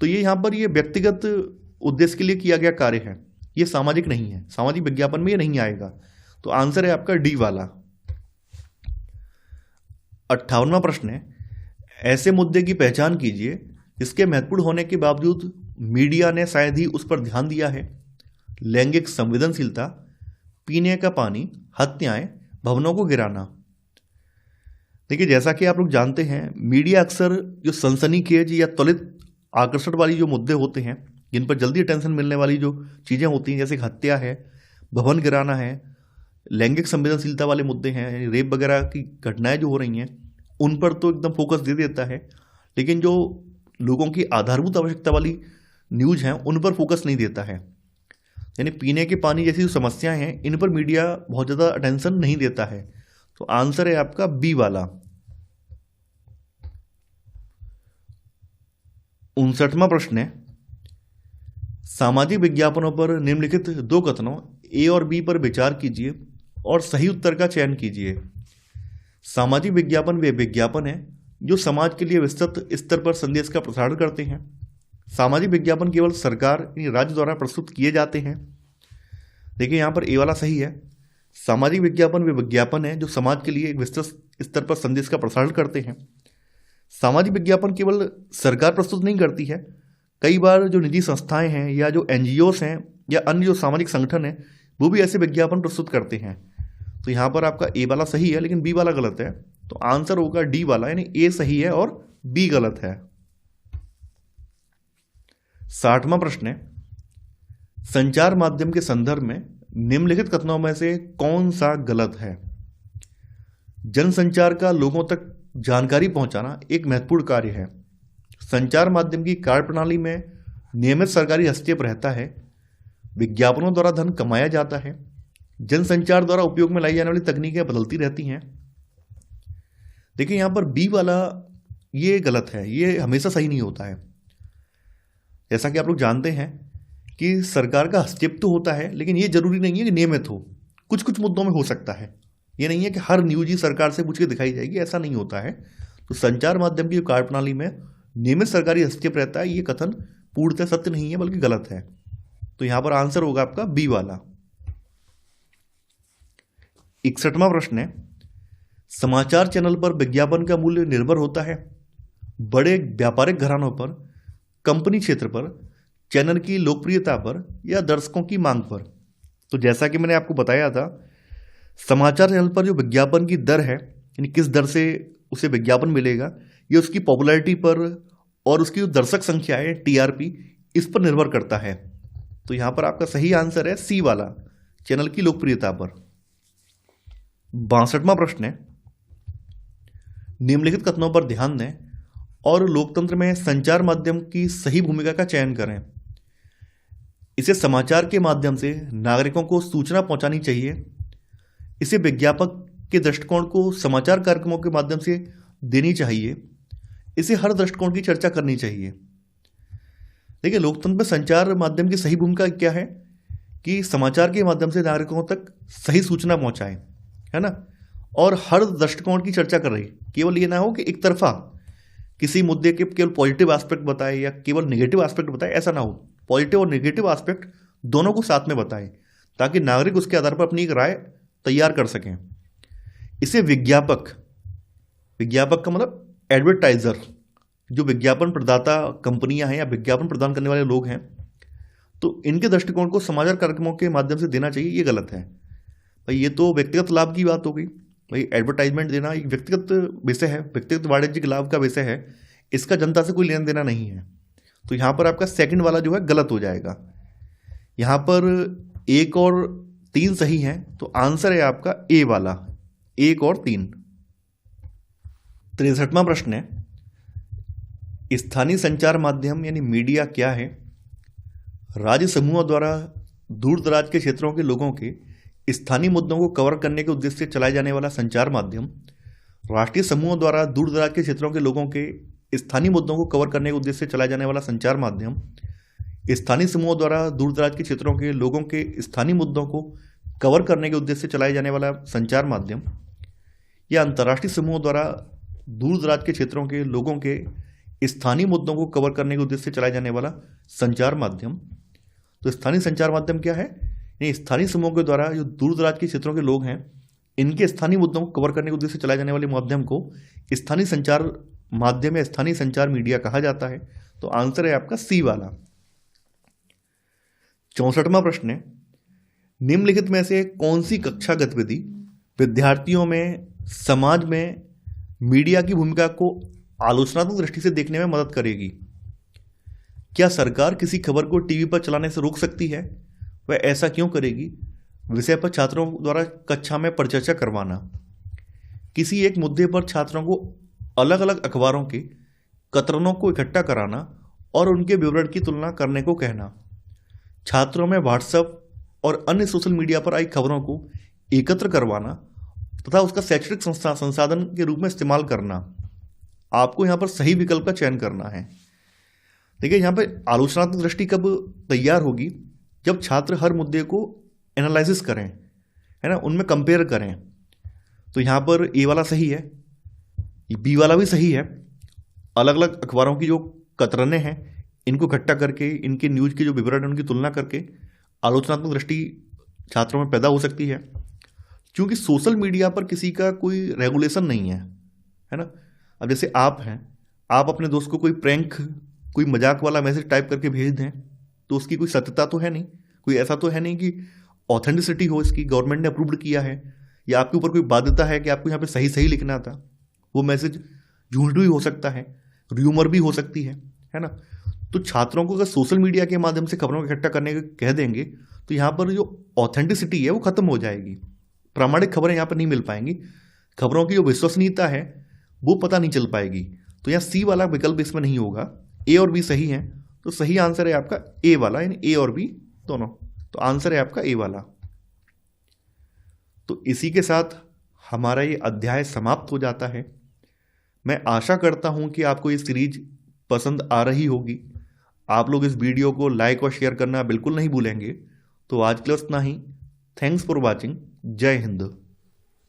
तो ये यहाँ पर ये व्यक्तिगत उद्देश्य के लिए किया गया कार्य है, ये सामाजिक नहीं है, सामाजिक विज्ञापन में ये नहीं आएगा। तो आंसर है आपका डी वाला। 58वां प्रश्न है, ऐसे मुद्दे की पहचान कीजिए जिसके महत्वपूर्ण होने के बावजूद मीडिया ने शायद ही उस पर ध्यान दिया है। लैंगिक संवेदनशीलता, पीने का पानी, हत्याएं, भवनों को गिराना। देखिए, जैसा कि आप लोग जानते हैं मीडिया अक्सर जो सनसनीखेज या त्वरित आकर्षण वाली जो मुद्दे होते हैं, जिन पर जल्दी अटेंशन मिलने वाली जो चीज़ें होती हैं, जैसे हत्या है, भवन गिराना है, लैंगिक संवेदनशीलता वाले मुद्दे हैं, यानी रेप वगैरह की घटनाएं जो हो रही हैं, उन पर तो एकदम फोकस दे देता है। लेकिन जो लोगों की आधारभूत आवश्यकता वाली न्यूज़ हैं उन पर फोकस नहीं देता है। यानी पीने के पानी जैसी जो समस्याएं हैं इन पर मीडिया बहुत ज़्यादा अटेंशन नहीं देता है। तो आंसर है आपका बी वाला। 59वां प्रश्न है, सामाजिक विज्ञापनों पर निम्नलिखित दो कथनों ए और बी पर विचार कीजिए और सही उत्तर का चयन कीजिए। सामाजिक विज्ञापन वे विज्ञापन है जो समाज के लिए विस्तृत स्तर पर संदेश का प्रसारण करते हैं। सामाजिक विज्ञापन केवल सरकार यानी राज्य द्वारा प्रस्तुत किए जाते हैं। देखिए यहाँ पर ए वाला सही है। सामाजिक विज्ञापन वे विज्ञापन है जो समाज के लिए एक विस्तृत स्तर पर संदेश का प्रसारण करते हैं। सामाजिक विज्ञापन केवल सरकार प्रस्तुत नहीं करती है, कई बार जो निजी संस्थाएं हैं या जो NGOs हैं या अन्य जो सामाजिक संगठन हैं वो भी ऐसे विज्ञापन प्रस्तुत करते हैं। तो यहाँ पर आपका ए वाला सही है लेकिन बी वाला गलत है, तो आंसर होगा डी वाला, यानी ए सही है और बी गलत है। 60वां प्रश्न है, संचार माध्यम के संदर्भ में निम्नलिखित कथनों में से कौन सा गलत है? जनसंचार का लोगों तक जानकारी पहुंचाना एक महत्वपूर्ण कार्य है। संचार माध्यम की कार्यप्रणाली में नियमित सरकारी हस्तक्षेप रहता है। विज्ञापनों द्वारा धन कमाया जाता है। जनसंचार द्वारा उपयोग में लाई जाने वाली तकनीकें बदलती रहती हैं। देखिए यहाँ पर बी वाला ये गलत है, ये हमेशा सही नहीं होता है। जैसा कि आप लोग जानते हैं कि सरकार का हस्तक्षेप तो होता है लेकिन ये जरूरी नहीं है कि नियमित हो, कुछ कुछ मुद्दों में हो सकता है। ये नहीं है कि हर न्यूज ही सरकार से पूछ के दिखाई जाएगी, ऐसा नहीं होता है। तो संचार माध्यम की कार्यप्रणाली में नियमित सरकारी हस्तक्षेप रहता है, ये कथन पूर्णतः सत्य नहीं है बल्कि गलत है। तो यहां पर आंसर होगा आपका बी वाला। 61वां प्रश्न है, समाचार चैनल पर विज्ञापन का मूल्य निर्भर होता है बड़े व्यापारिक घरानों पर, कंपनी क्षेत्र पर, चैनल की लोकप्रियता पर या दर्शकों की मांग पर। तो जैसा कि मैंने आपको बताया था, समाचार चैनल पर जो विज्ञापन की दर है यानी किस दर से उसे विज्ञापन मिलेगा, ये उसकी पॉपुलैरिटी पर और उसकी जो दर्शक संख्या है TRP, इस पर निर्भर करता है। तो यहां पर आपका सही आंसर है सी वाला, चैनल की लोकप्रियता पर। 62वां प्रश्न है, निम्नलिखित कथनों पर ध्यान दें और लोकतंत्र में संचार माध्यम की सही भूमिका का चयन करें। इसे समाचार के माध्यम से नागरिकों को सूचना पहुंचानी चाहिए। इसे विज्ञापक के दृष्टिकोण को समाचार कार्यक्रमों के माध्यम से देनी चाहिए। इसे हर दृष्टिकोण की चर्चा करनी चाहिए। देखिए लोकतंत्र में संचार माध्यम की सही भूमिका क्या है कि समाचार के माध्यम से नागरिकों तक सही सूचना पहुंचाए, है ना, और हर दृष्टिकोण की चर्चा कर रही, केवल ये ना हो कि एक तरफा किसी मुद्दे के केवल पॉजिटिव एस्पेक्ट बताए या केवल नेगेटिव एस्पेक्ट बताए, ऐसा ना हो। पॉजिटिव और नेगेटिव एस्पेक्ट दोनों को साथ में बताएं ताकि नागरिक उसके आधार पर अपनी एक राय तैयार कर सकें। इसे विज्ञापक का मतलब एडवर्टाइजर, जो विज्ञापन प्रदाता कंपनियां हैं या विज्ञापन प्रदान करने वाले लोग हैं, तो इनके दृष्टिकोण को समाचार कार्यक्रमों के माध्यम से देना चाहिए, ये गलत है। भाई ये तो व्यक्तिगत लाभ की बात हो गई। भाई एडवर्टाइजमेंट देना एक व्यक्तिगत विषय है, व्यक्तिगत वाणिज्यिक लाभ का विषय है, इसका जनता से कोई लेना देना नहीं है। तो यहाँ पर आपका सेकंड वाला जो है गलत हो जाएगा। यहाँ पर 1 और 3 सही है, तो आंसर है आपका ए वाला, 1 और 3। 63वां प्रश्न है, स्थानीय संचार माध्यम यानी मीडिया क्या है? राज्य समूहों द्वारा दूर दराज के क्षेत्रों के लोगों के स्थानीय मुद्दों को कवर करने के उद्देश्य से चलाए जाने वाला संचार माध्यम। राष्ट्रीय समूहों द्वारा दूर दराज के क्षेत्रों के लोगों के स्थानीय मुद्दों को कवर करने के उद्देश्य से चलाए जाने वाला संचार माध्यम। स्थानीय समूहों द्वारा दूर दराज के क्षेत्रों के लोगों के स्थानीय मुद्दों को कवर करने के उद्देश्य से चलाए जाने वाला संचार माध्यम। या अंतर्राष्ट्रीय समूहों द्वारा दूर दराज के क्षेत्रों के लोगों के स्थानीय मुद्दों को कवर करने के उद्देश्य से चलाए जाने वाला संचार माध्यम। तो स्थानीय संचार माध्यम क्या है? ये स्थानीय समूहों के द्वारा जो दूर दराज के क्षेत्रों के लोग हैं, इनके स्थानीय मुद्दों को कवर करने के उद्देश्य से चलाए जाने वाले माध्यम को स्थानीय संचार माध्यम या स्थानीय संचार मीडिया कहा जाता है। तो आंसर है आपका सी वाला। 64वां प्रश्न है, निम्नलिखित में से कौन सी कक्षा गतिविधि विद्यार्थियों में समाज में मीडिया की भूमिका को आलोचनात्मक दृष्टि से देखने में मदद करेगी? क्या सरकार किसी खबर को टीवी पर चलाने से रोक सकती है? वह ऐसा क्यों करेगी? विषय पर छात्रों द्वारा कक्षा में परिचर्चा करवाना। किसी एक मुद्दे पर छात्रों को अलग अलग अखबारों के कतरनों को इकट्ठा कराना और उनके विवरण की तुलना करने को कहना। छात्रों में व्हाट्सएप और अन्य सोशल मीडिया पर आई खबरों को एकत्र करवाना तथा उसका शैक्षणिक संसाधन के रूप में इस्तेमाल करना। आपको यहाँ पर सही विकल्प का चयन करना है। देखिए यहाँ पे आलोचनात्मक दृष्टि कब तैयार होगी? जब छात्र हर मुद्दे को एनालिसिस करें, है ना, उनमें कंपेयर करें। तो यहाँ पर ए वाला सही है, बी वाला भी सही है। अलग अलग अखबारों की जो कतरने हैं इनको इकट्ठा करके इनके न्यूज के जो विवरण है उनकी तुलना करके आलोचनात्मक दृष्टि छात्रों में पैदा हो सकती है। क्योंकि सोशल मीडिया पर किसी का कोई रेगुलेशन नहीं है ना। अब जैसे आप हैं, आप अपने दोस्त को कोई प्रैंक, कोई मजाक वाला मैसेज टाइप करके भेज दें तो उसकी कोई सत्यता तो है नहीं, कोई ऐसा तो है नहीं कि ऑथेंटिसिटी हो इसकी, गवर्नमेंट ने अप्रूव्ड किया है या आपके ऊपर कोई बाध्यता है कि आपको यहाँ पे सही सही लिखना था। वो मैसेज झूठ भी हो सकता है, र्यूमर भी हो सकती है ना। तो छात्रों को अगर सोशल मीडिया के माध्यम से खबरों को इकट्ठा करने का कह देंगे तो यहाँ पर जो ऑथेंटिसिटी है वो खत्म हो जाएगी, प्रामाणिक खबरें यहाँ पर नहीं मिल पाएंगी, खबरों की जो विश्वसनीयता है वो पता नहीं चल पाएगी। तो यहाँ सी वाला विकल्प इसमें नहीं होगा, ए और बी सही है। तो सही आंसर है आपका ए वाला, यानी ए और बी दोनों। तो आंसर है आपका ए वाला। तो इसी के साथ हमारा ये अध्याय समाप्त हो जाता है। मैं आशा करता हूं कि आपको ये सीरीज पसंद आ रही होगी। आप लोग इस वीडियो को लाइक और शेयर करना बिल्कुल नहीं भूलेंगे। तो आज के लिए उतना ही। Thanks for watching. जय हिंद।